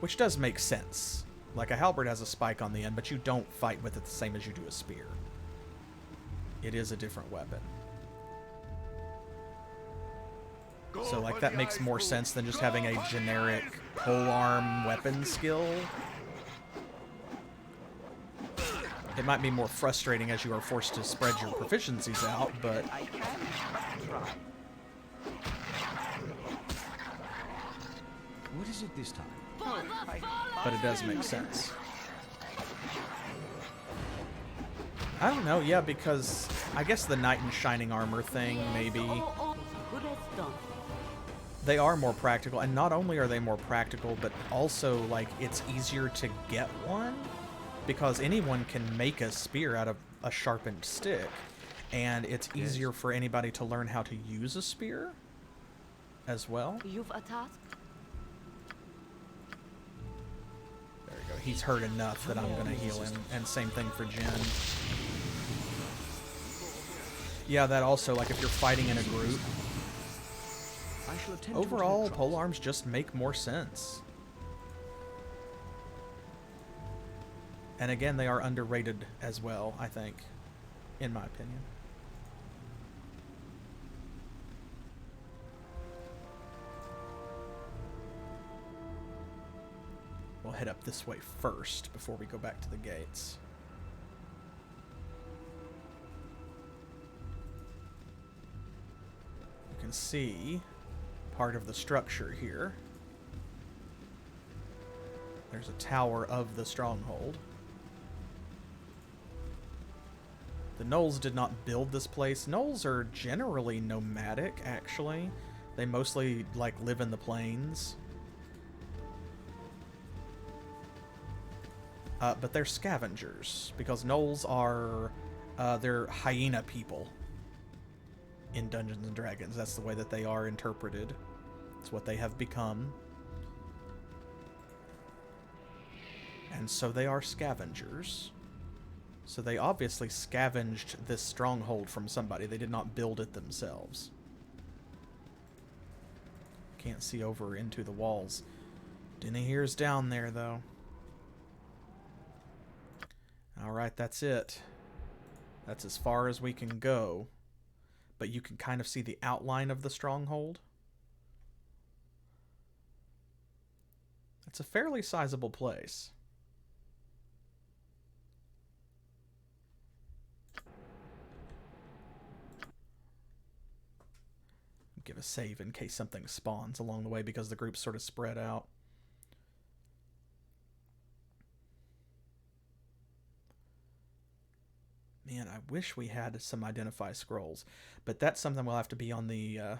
which does make sense. Like a halberd has a spike on the end, but you don't fight with it the same as you do a spear. It is a different weapon. So like that makes more sense than just having a generic polearm weapon skill. It might be more frustrating as you are forced to spread your proficiencies out, but What is it this time? but it does make sense. I don't know, yeah, because I guess the knight in shining armor thing, maybe. Good as done. They are more practical, and not only are they more practical, but also, like, it's easier to get one, because anyone can make a spear out of a sharpened stick, and it's easier for anybody to learn how to use a spear as well. You've a task? There we go. He's hurt enough that I'm going to heal him, and same thing for Jen. Yeah, that also, like, if you're fighting in a group, overall, polearms just make more sense. And again, they are underrated as well, I think, in my opinion. We'll head up this way first before we go back to the gates. You can see part of the structure here. There's a tower of the stronghold. The Knolls did not build this place. Knolls are generally nomadic, actually. They mostly, like, live in the plains. But they're scavengers, because Knolls are, they're hyena people in Dungeons and Dragons. That's the way that they are interpreted. It's what they have become. And so they are scavengers. So they obviously scavenged this stronghold from somebody. They did not build it themselves. Can't see over into the walls. Dynaheir's down there, though. Alright, that's it. That's as far as we can go. But you can kind of see the outline of the stronghold. It's a fairly sizable place. Give a save in case something spawns along the way because the group's sort of spread out. Man, I wish we had some identify scrolls, but that's something we'll have to be on the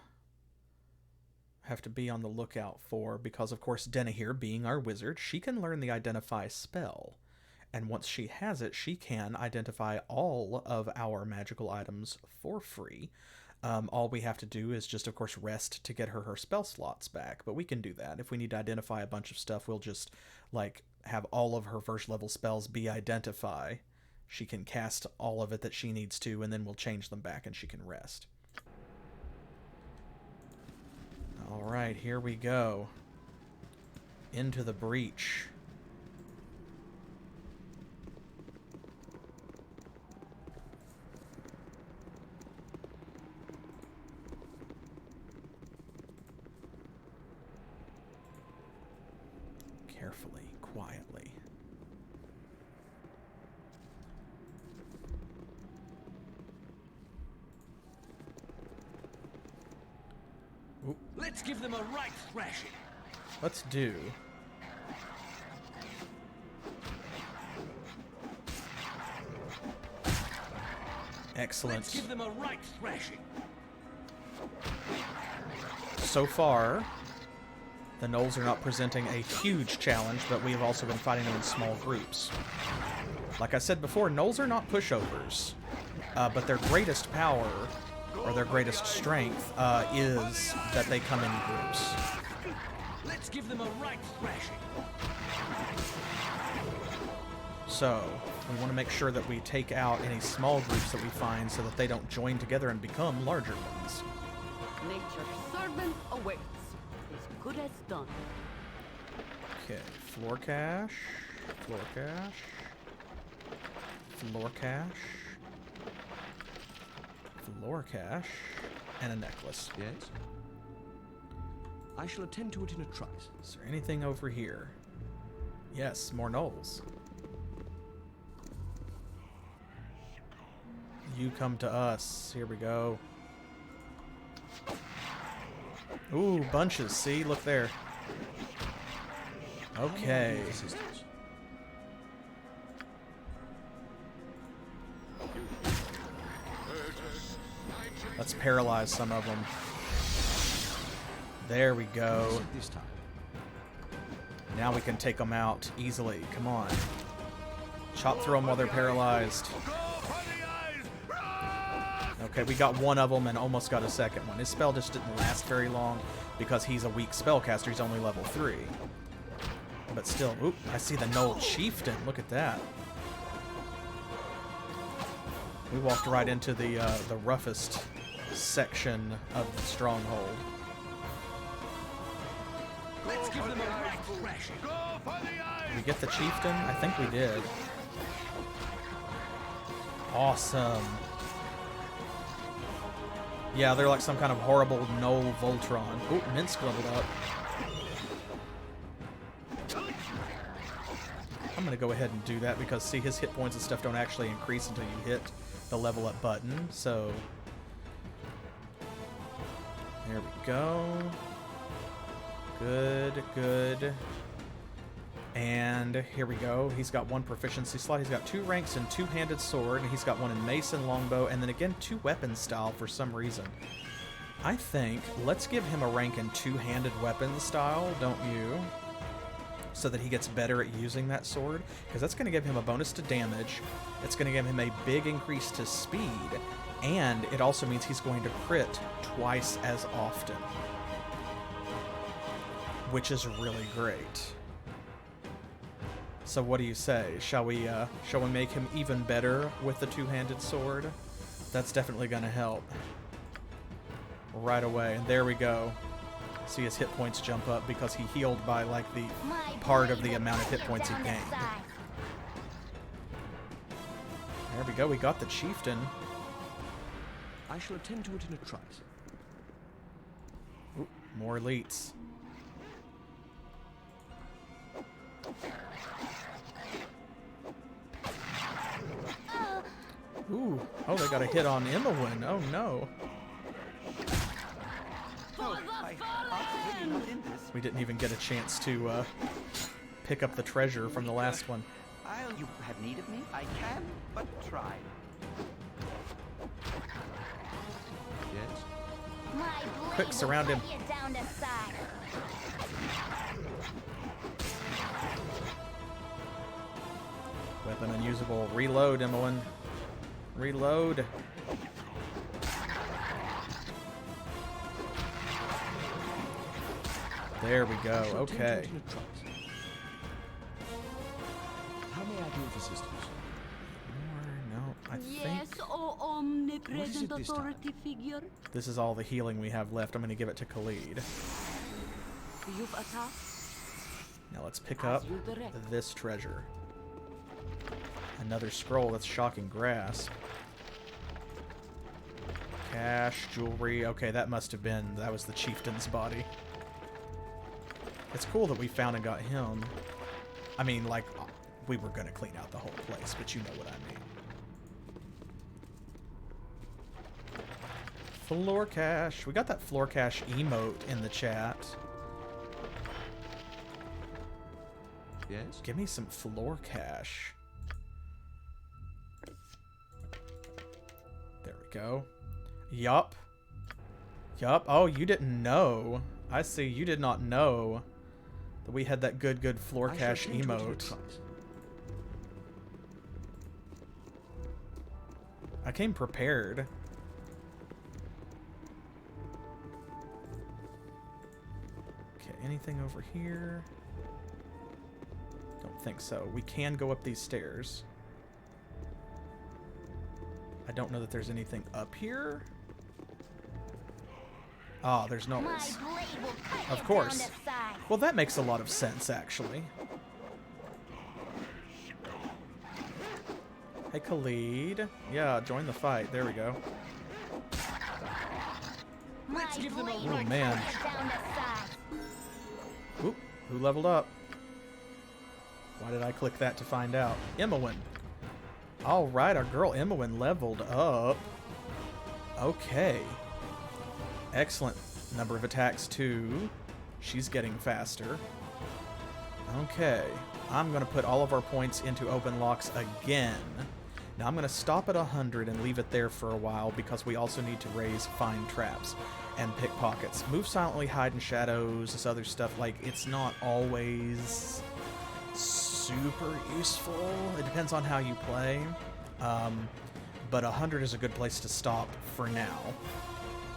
lookout for, because of course Dynaheir, being our wizard, she can learn the identify spell, and once she has it, she can identify all of our magical items for free. All we have to do is just, of course, rest to get her spell slots back, but we can do that. If we need to identify a bunch of stuff, we'll just, like, have all of her first level spells be identify. She can cast all of it that she needs to, and then we'll change them back and she can rest. Alright, here we go. Into the breach. Carefully, quietly. Ooh. Let's give them a right thrashing. Let's do. Excellent. Let's give them a right thrashing. So far, the Knolls are not presenting a huge challenge, but we have also been fighting them in small groups. Like I said before, Knolls are not pushovers, but their greatest power, or their greatest strength, is that they come in groups. Let's give them a right thrashing. So, we want to make sure that we take out any small groups that we find so that they don't join together and become larger ones. Nature's servant awaits. As good as done. Okay, floor cache, floor cache, floor cache, floor cache, and a necklace. Yes? I shall attend to it in a trice. Is there anything over here? Yes, more Knolls. You come to us. Here we go. Ooh, bunches. See? Look there. Okay. Let's paralyze some of them. There we go. Now we can take them out easily. Come on. Chop through them while they're paralyzed. Okay, we got one of them and almost got a second one. His spell just didn't last very long because he's a weak spellcaster. He's only level 3. But still, oop, I see the Gnoll Chieftain. Look at that. We walked right into the roughest section of the Stronghold. Let's give them a right thrashing. Did we get the Chieftain? I think we did. Awesome. Yeah, they're like some kind of horrible Gnoll Voltron. Oh, Minsc leveled up. I'm going to go ahead and do that because, see, his hit points and stuff don't actually increase until you hit the level up button. So, there we go. Good, good. And here we go. He's got 1 proficiency slot. He's got 2 ranks in two-handed sword, and he's got 1 in mace and longbow, and then again 2 weapon style for some reason. I think let's give him a rank in two-handed weapon style, don't you? So that he gets better at using that sword, because that's going to give him a bonus to damage. It's going to give him a big increase to speed, and it also means he's going to crit twice as often, which is really great. So what do you say? Shall we make him even better with the two-handed sword? That's definitely going to help. Right away. And there we go. See his hit points jump up because he healed by like the part of the amount of hit points he gained. There we go. We got the Chieftain. I shall attend to it in a trice. Ooh, more elites. Ooh. Oh, they got a hit on Imowen. Oh, no. We didn't even get a chance to pick up the treasure from the last one. You have need of me? I can, but try. Yes? My blade Quick, surround him. will cut you down to size. Weapon unusable. Reload, Imowen. Reload. There we go. Okay. How may I be of assistance? No, I Yes, think oh omnipresent this time? authority figure. this is all the healing we have left. I'm going to give it to Khalid. You've attacked. Now let's pick As up you direct. this treasure. Another scroll. That's Shocking Grasp. Cash, jewelry. Okay, that must have been... That was the chieftain's body. It's cool that we found and got him. I mean, like, we were going to clean out the whole place, but you know what I mean. Floor cache. We got that floor cache emote in the chat. Yes? Give me some floor cache. There we go. Yup. Yup. Oh, you didn't know. I see. You did not know that we had that good floor cache emote. I came prepared. Okay, anything over here? Don't think so. We can go up these stairs. I don't know that there's anything up here. Ah, there's My Knolls. blade will cut Of you course. down to size. Well, that makes a lot of sense, actually. Hey, Khalid. Yeah, join the fight. There we go. My give them a blade Oh, will man. cut you down to size. Oop, who leveled up? Why did I click that to find out? Imowen. All right, our girl Imowen leveled up. Okay. Excellent. Number of attacks, too. She's getting faster. Okay. I'm going to put all of our points into open locks again. Now I'm going to stop at 100 and leave it there for a while because we also need to raise find traps and pickpockets. Move silently, hide in shadows, this other stuff. Like, it's not always super useful. It depends on how you play. But 100 is a good place to stop for now.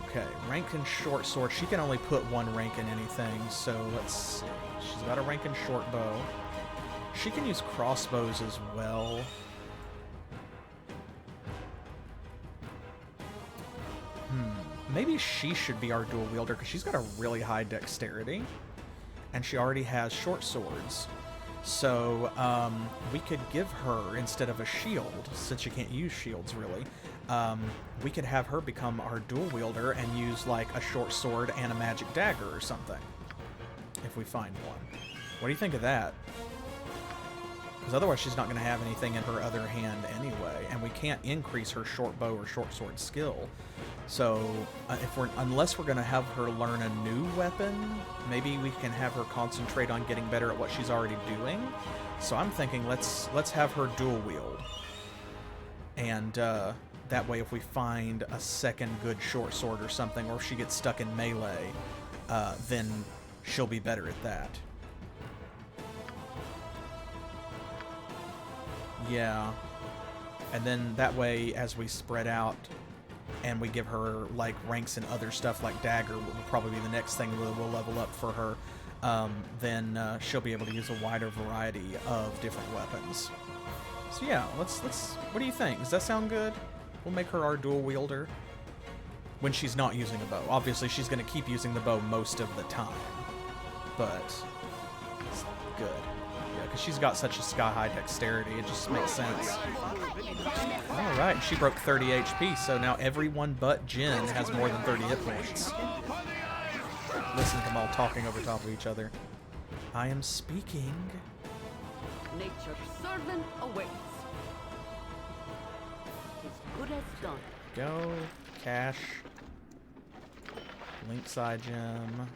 Okay, rank in short sword. She can only put one rank in anything, so let's see. She's got a rank in short bow. She can use crossbows as well. Maybe she should be our dual wielder because she's got a really high dexterity. And she already has short swords. So we could give her, instead of a shield, since she can't use shields really, we could have her become our dual wielder and use like a short sword and a magic dagger or something. If we find one. What do you think of that? Because otherwise she's not going to have anything in her other hand anyway, and we can't increase her short bow or short sword skill. So unless we're going to have her learn a new weapon, maybe we can have her concentrate on getting better at what she's already doing. So I'm thinking let's have her dual wield, and that way if we find a second good short sword or something, or if she gets stuck in melee, then she'll be better at that. Yeah. And then that way, as we spread out and we give her like ranks and other stuff like dagger, will probably be the next thing we'll level up for her, then she'll be able to use a wider variety of different weapons. So yeah, let's what do you think? Does that sound good? We'll make her our dual wielder when she's not using a bow. Obviously she's going to keep using the bow most of the time, but it's good. Yeah, because she's got such a sky-high dexterity, it just makes sense. Alright, she broke 30 HP, so now everyone but Jin has more than 30 hit points. Listen to them all talking over top of each other. I am speaking. Nature's servant awaits. As good as done. Go. Cash. Link side gem.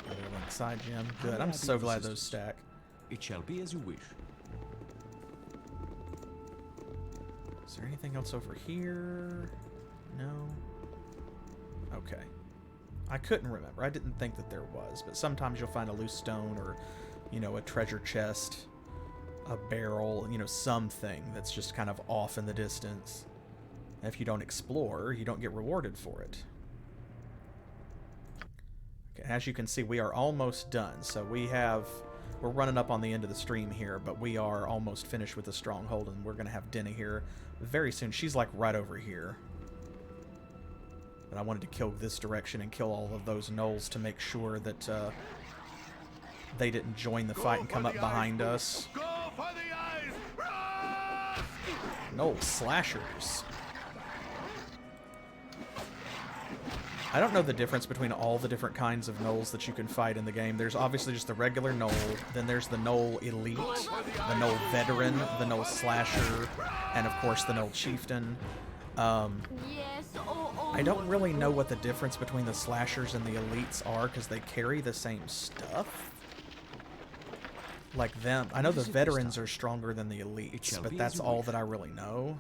Another link side gem. Good. I'm so glad those stack. It shall be as you wish. Is there anything else over here? No. Okay. I couldn't remember. I didn't think that there was, but sometimes you'll find a loose stone or, you know, a treasure chest, a barrel, you know, something that's just kind of off in the distance. And if you don't explore, you don't get rewarded for it. Okay, as you can see, we are almost done. So we're running up on the end of the stream here, but we are almost finished with the Stronghold, and we're going to have Dynaheir very soon. She's like right over here. But I wanted to kill this direction and kill all of those gnolls to make sure that they didn't join the fight and come up behind us. Go for the eyes! Gnoll slashers. I don't know the difference between all the different kinds of gnolls that you can fight in the game. There's obviously just the regular gnoll, then there's the gnoll elite, the gnoll veteran, the gnoll slasher, and of course the gnoll chieftain. Yes, I don't really know what the difference between the slashers and the elites are, because they carry the same stuff. Like them. I know the veterans are stronger than the elites, but that's all that I really know.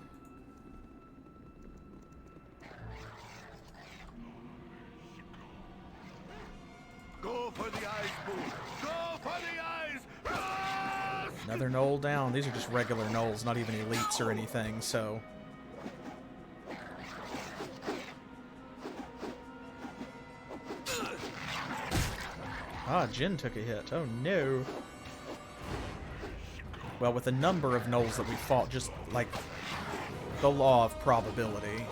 Go for the eyes, boo! Go for the eyes! Another gnoll down. These are just regular gnolls, not even elites or anything, so... Ah, Jin took a hit. Oh no. Well, with the number of gnolls that we fought, just like the law of probability.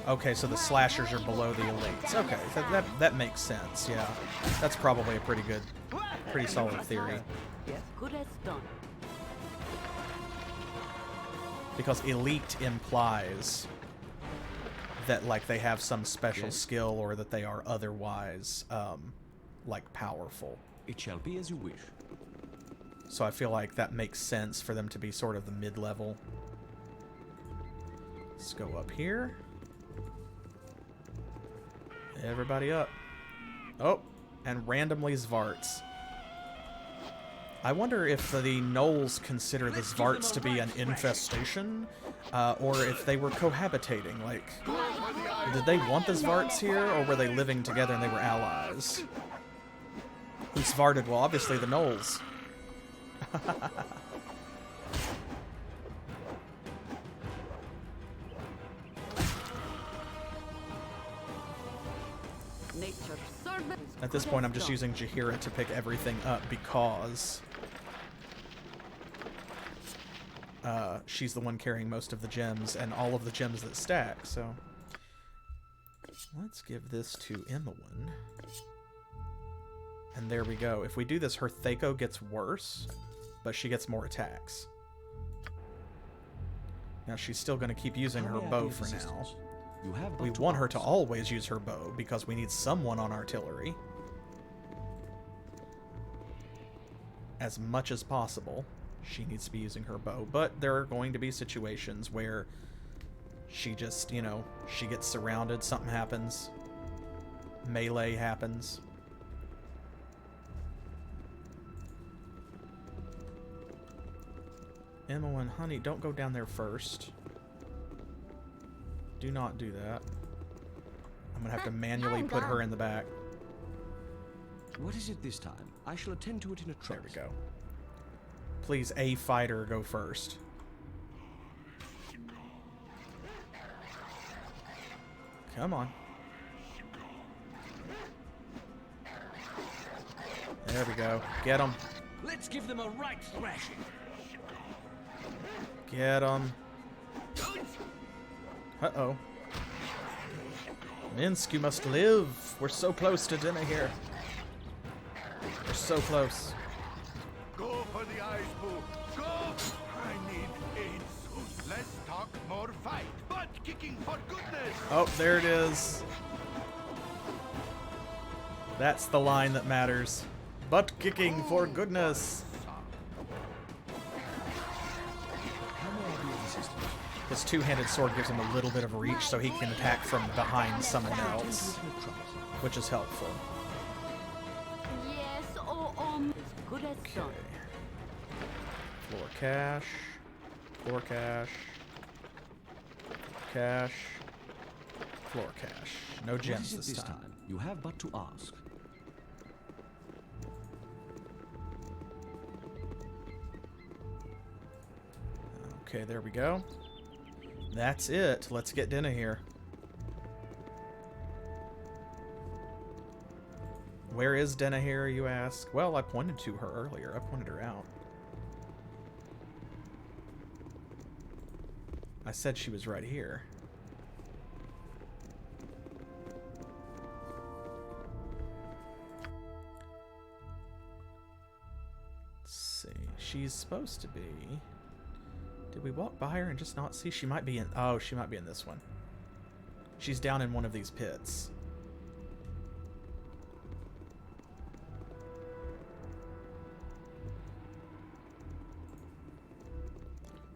Okay, so the slashers are below the elites. Okay, that makes sense, yeah. That's probably a pretty solid theory. As good as done. Because elite implies that, like, they have some special skill or that they are otherwise, like, powerful. It shall be as you wish. So I feel like that makes sense for them to be sort of the mid-level. Let's go up here. Everybody up. Oh, and randomly Zvarts. I wonder if the Knolls consider the Zvarts to be an infestation, or if they were cohabitating. Like, did they want the Zvarts here, or were they living together and they were allies? Who Zvarted? Well, obviously the Knolls. At this point, I'm just using Jaheira to pick everything up because she's the one carrying most of the gems and all of the gems that stack, so... Let's give this to Imowen. And there we go. If we do this, her Thako gets worse, but she gets more attacks. Now, she's still going to keep using her bow for now. We want her to always use her bow, because we need someone on artillery. As much as possible, she needs to be using her bow. But there are going to be situations where she just, you know, she gets surrounded, something happens, melee happens. Imowen, honey, don't go down there first. Do not do that. I'm gonna have to manually put her in the back. What is it this time? I shall attend to it in a trice. There we go. Please, a fighter, go first. Come on. There we go. Get him. Let's give them a right thrashing. Get him. Uh-oh. Minsc, you must live. We're so close to Dynaheir. We're so close. Go for the eyes, boo. Go! I need aid soon. Less talk, more fight. Butt kicking for goodness. Oh, there it is. That's the line that matters. Butt kicking, for goodness. His two-handed sword gives him a little bit of reach so he can attack from behind someone else, which is helpful. Yes, as good as done. Floor cash. Floor cash. Cash. Floor cash. No gems this time. You have but to ask. Okay, there we go. That's it. Let's get Dynaheir. Where is Dynaheir, you ask? Well, I pointed to her earlier. I pointed her out. I said she was right here. Let's see. She's supposed to be... Did we walk by her and just not see? She might be in... Oh, she might be in this one. She's down in one of these pits.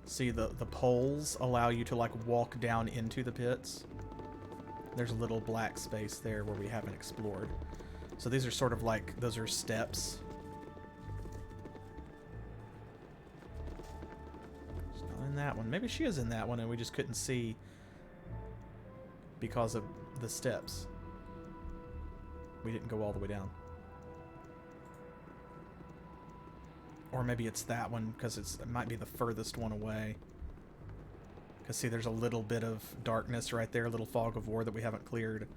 See, the poles allow you to, like, walk down into the pits. There's a little black space there where we haven't explored. So these are sort of like... Those are steps. In that one. Maybe she is in that one and we just couldn't see because of the steps. We didn't go all the way down. Or maybe it's that one because it might be the furthest one away. Because see, there's a little bit of darkness right there, a little fog of war that we haven't cleared.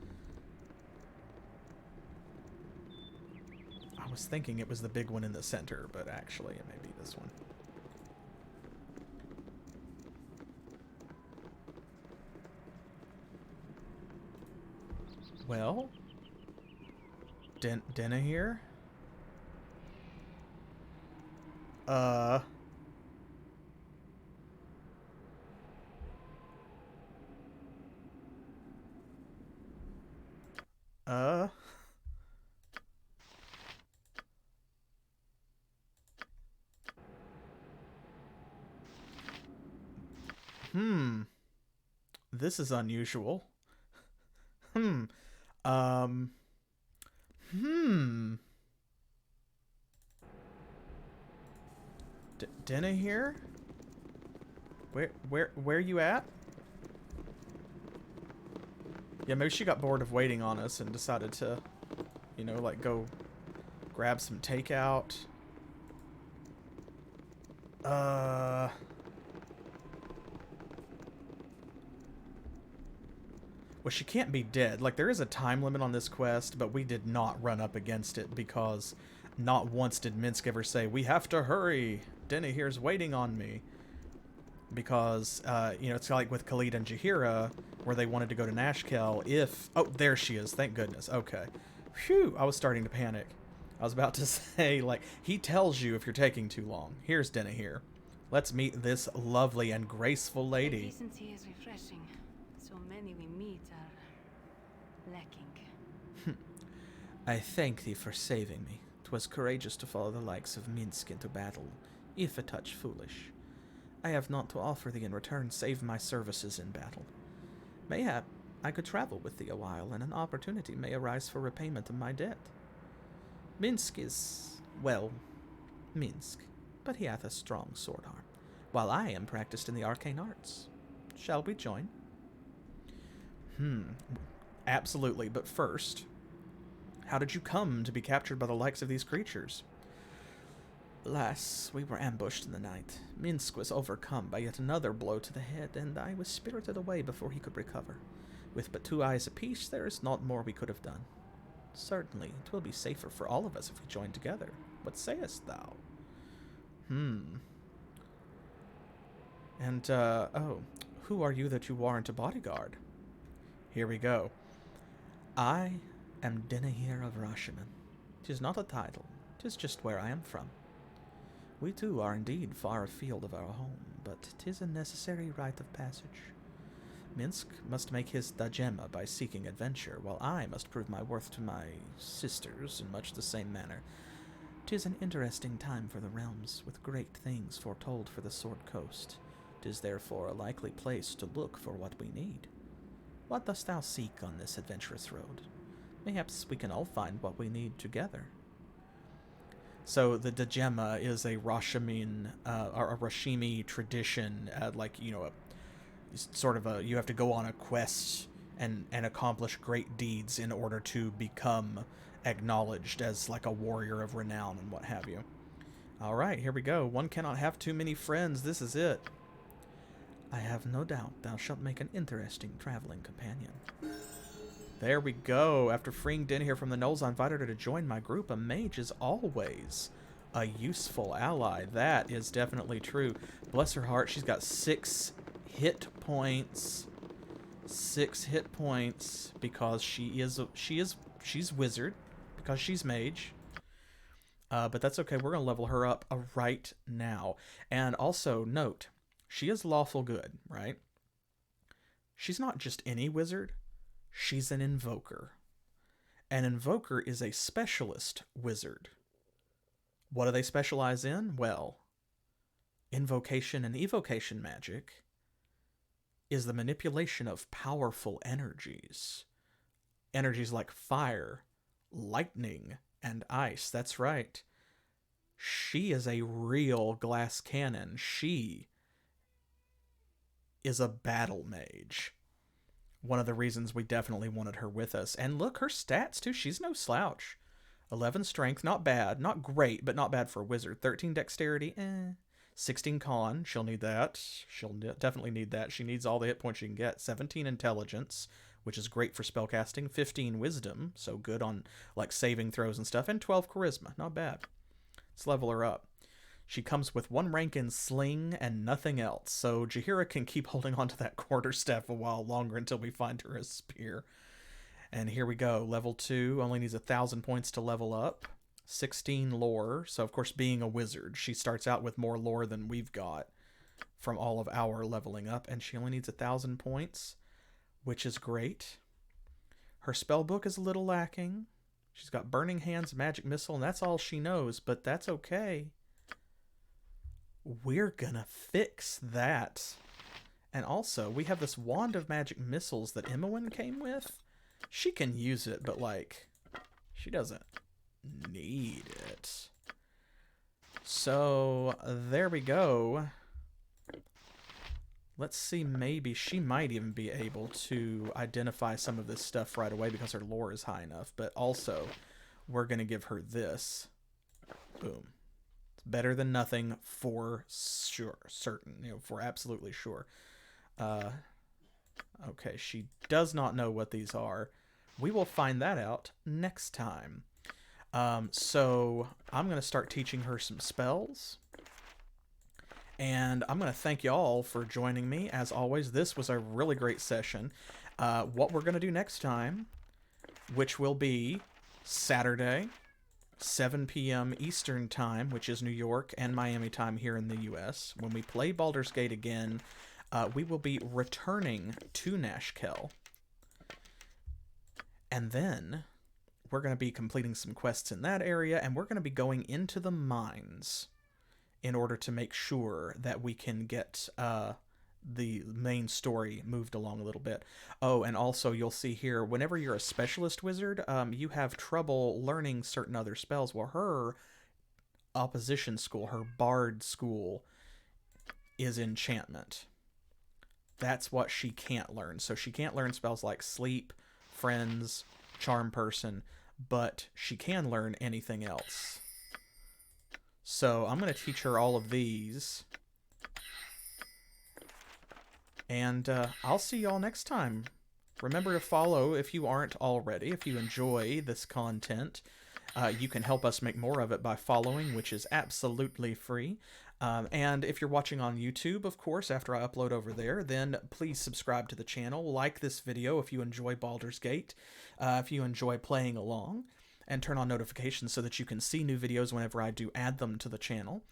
I was thinking it was the big one in the center, but actually it may be this one. Well, Dynaheir? This is unusual. Dynaheir? Where you at? Yeah, maybe she got bored of waiting on us and decided to, you know, like go grab some takeout. Well, she can't be dead. Like, there is a time limit on this quest, but we did not run up against it because not once did Minsc ever say, "We have to hurry. Dynaheir's waiting on me." Because, you know, it's like with Khalid and Jaheira, where they wanted to go to Nashkel if... Oh, there she is. Thank goodness. Okay. Phew, I was starting to panic. I was about to say, like, he tells you if you're taking too long. Here's Dynaheir. Let's meet this lovely and graceful lady. Decency is refreshing. So many we meet are lacking. I thank thee for saving me. 'Twas courageous to follow the likes of Minsc into battle, if a touch foolish. I have naught to offer thee in return save my services in battle. Mayhap I could travel with thee a while, and an opportunity may arise for repayment of my debt. Minsc is, well, Minsc, but he hath a strong sword arm, while I am practiced in the arcane arts. Shall we join? Absolutely, but first, how did you come to be captured by the likes of these creatures? Alas, we were ambushed in the night. Minsc was overcome by yet another blow to the head, and I was spirited away before he could recover. With but 2 eyes apiece, there is naught more we could have done. Certainly, it will be safer for all of us if we join together. What sayest thou? And, oh, who are you that you warrant a bodyguard? Here we go. I am Dynaheir of Rashemi. 'Tis not a title, 'tis just where I am from. We too are indeed far afield of our home, but 'tis a necessary rite of passage. Minsc must make his Dajema by seeking adventure, while I must prove my worth to my sisters in much the same manner. 'Tis an interesting time for the realms, with great things foretold for the Sword Coast. 'Tis therefore a likely place to look for what we need. What dost thou seek on this adventurous road? Mayhaps we can all find what we need together. So the Dajema is a Rashemi tradition, you have to go on a quest and accomplish great deeds in order to become acknowledged as like a warrior of renown and what have you. All right, here we go. One cannot have too many friends. This is it. I have no doubt thou shalt make an interesting traveling companion. There we go. After freeing Dynaheir from the Knolls, I invited her to join my group. A mage is always a useful ally. That is definitely true. Bless her heart, she's got 6 hit points. 6 hit points because she's wizard, because she's mage. But that's okay. We're gonna level her up right now. And also note, she is lawful good, right? She's not just any wizard. She's an invoker. An invoker is a specialist wizard. What do they specialize in? Well, invocation and evocation magic is the manipulation of powerful energies. Energies like fire, lightning, and ice. That's right. She is a real glass cannon. She is a battle mage. One of the reasons we definitely wanted her with us. And look, her stats too. She's no slouch. 11 strength, not bad. Not great, but not bad for a wizard. 13 dexterity, 16 con, she'll need that. She'll definitely need that. She needs all the hit points she can get. 17 intelligence, which is great for spellcasting. 15 wisdom, so good on like saving throws and stuff. And 12 charisma, not bad. Let's level her up. She comes with 1 rank in sling and nothing else, so Jaheira can keep holding on to that quarterstaff a while longer until we find her a spear. And here we go. Level 2 only needs 1,000 points to level up. 16 lore. So, of course, being a wizard, she starts out with more lore than we've got from all of our leveling up. And she only needs 1,000 points, which is great. Her spell book is a little lacking. She's got Burning Hands, Magic Missile, and that's all she knows. But that's okay. We're gonna fix that. And also, we have this Wand of Magic Missiles that Imoen came with. She can use it, but, like, she doesn't need it. So, there we go. Let's see, maybe she might even be able to identify some of this stuff right away because her lore is high enough. But also, we're going to give her this. Boom. It's better than nothing for sure. Certain. For absolutely sure. Okay, she does not know what these are. We will find that out next time. So I'm going to start teaching her some spells. And I'm going to thank y'all for joining me. As always, this was a really great session. What we're going to do next time, which will be Saturday, 7 p.m. Eastern Time, which is New York and Miami time here in the U.S. When we play Baldur's Gate again, we will be returning to Nashkel. And then we're going to be completing some quests in that area, and we're going to be going into the mines in order to make sure that we can get the main story moved along a little bit. Oh, and also you'll see here, whenever you're a specialist wizard, you have trouble learning certain other spells. Well, her opposition school, her bard school, is enchantment. That's what she can't learn. So she can't learn spells like sleep, friends, charm person, but she can learn anything else. So I'm going to teach her all of these. And I'll see y'all next time. Remember to follow if you aren't already. If you enjoy this content, you can help us make more of it by following, which is absolutely free. And if you're watching on YouTube, of course, after I upload over there, then please subscribe to the channel. Like this video if you enjoy Baldur's Gate, if you enjoy playing along, and turn on notifications so that you can see new videos whenever I do add them to the channel.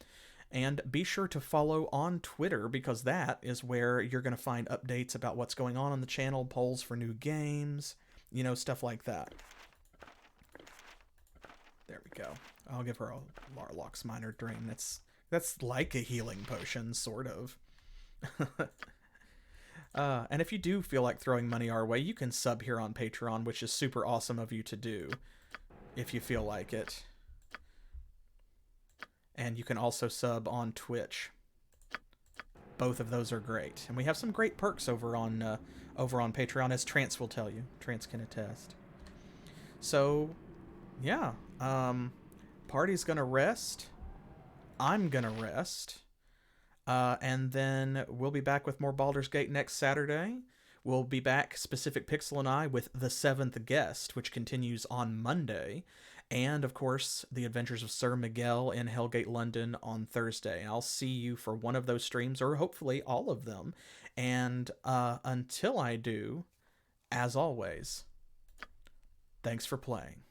And be sure to follow on Twitter, because that is where you're going to find updates about what's going on the channel, polls for new games, you know, stuff like that. There we go. I'll give her a Larlock's Minor Drain. That's like a healing potion, sort of. And if you do feel like throwing money our way, you can sub here on Patreon, which is super awesome of you to do, if you feel like it. And you can also sub on Twitch. Both of those are great. And we have some great perks over on Patreon, as Trance will tell you. Trance can attest. So, yeah. Party's gonna rest. I'm gonna rest. And then we'll be back with more Baldur's Gate next Saturday. We'll be back, Specific Pixel and I, with The Seventh Guest, which continues on Monday. And, of course, The Adventures of Sir Miguel in Hellgate, London on Thursday. I'll see you for one of those streams, or hopefully all of them. And until I do, as always, thanks for playing.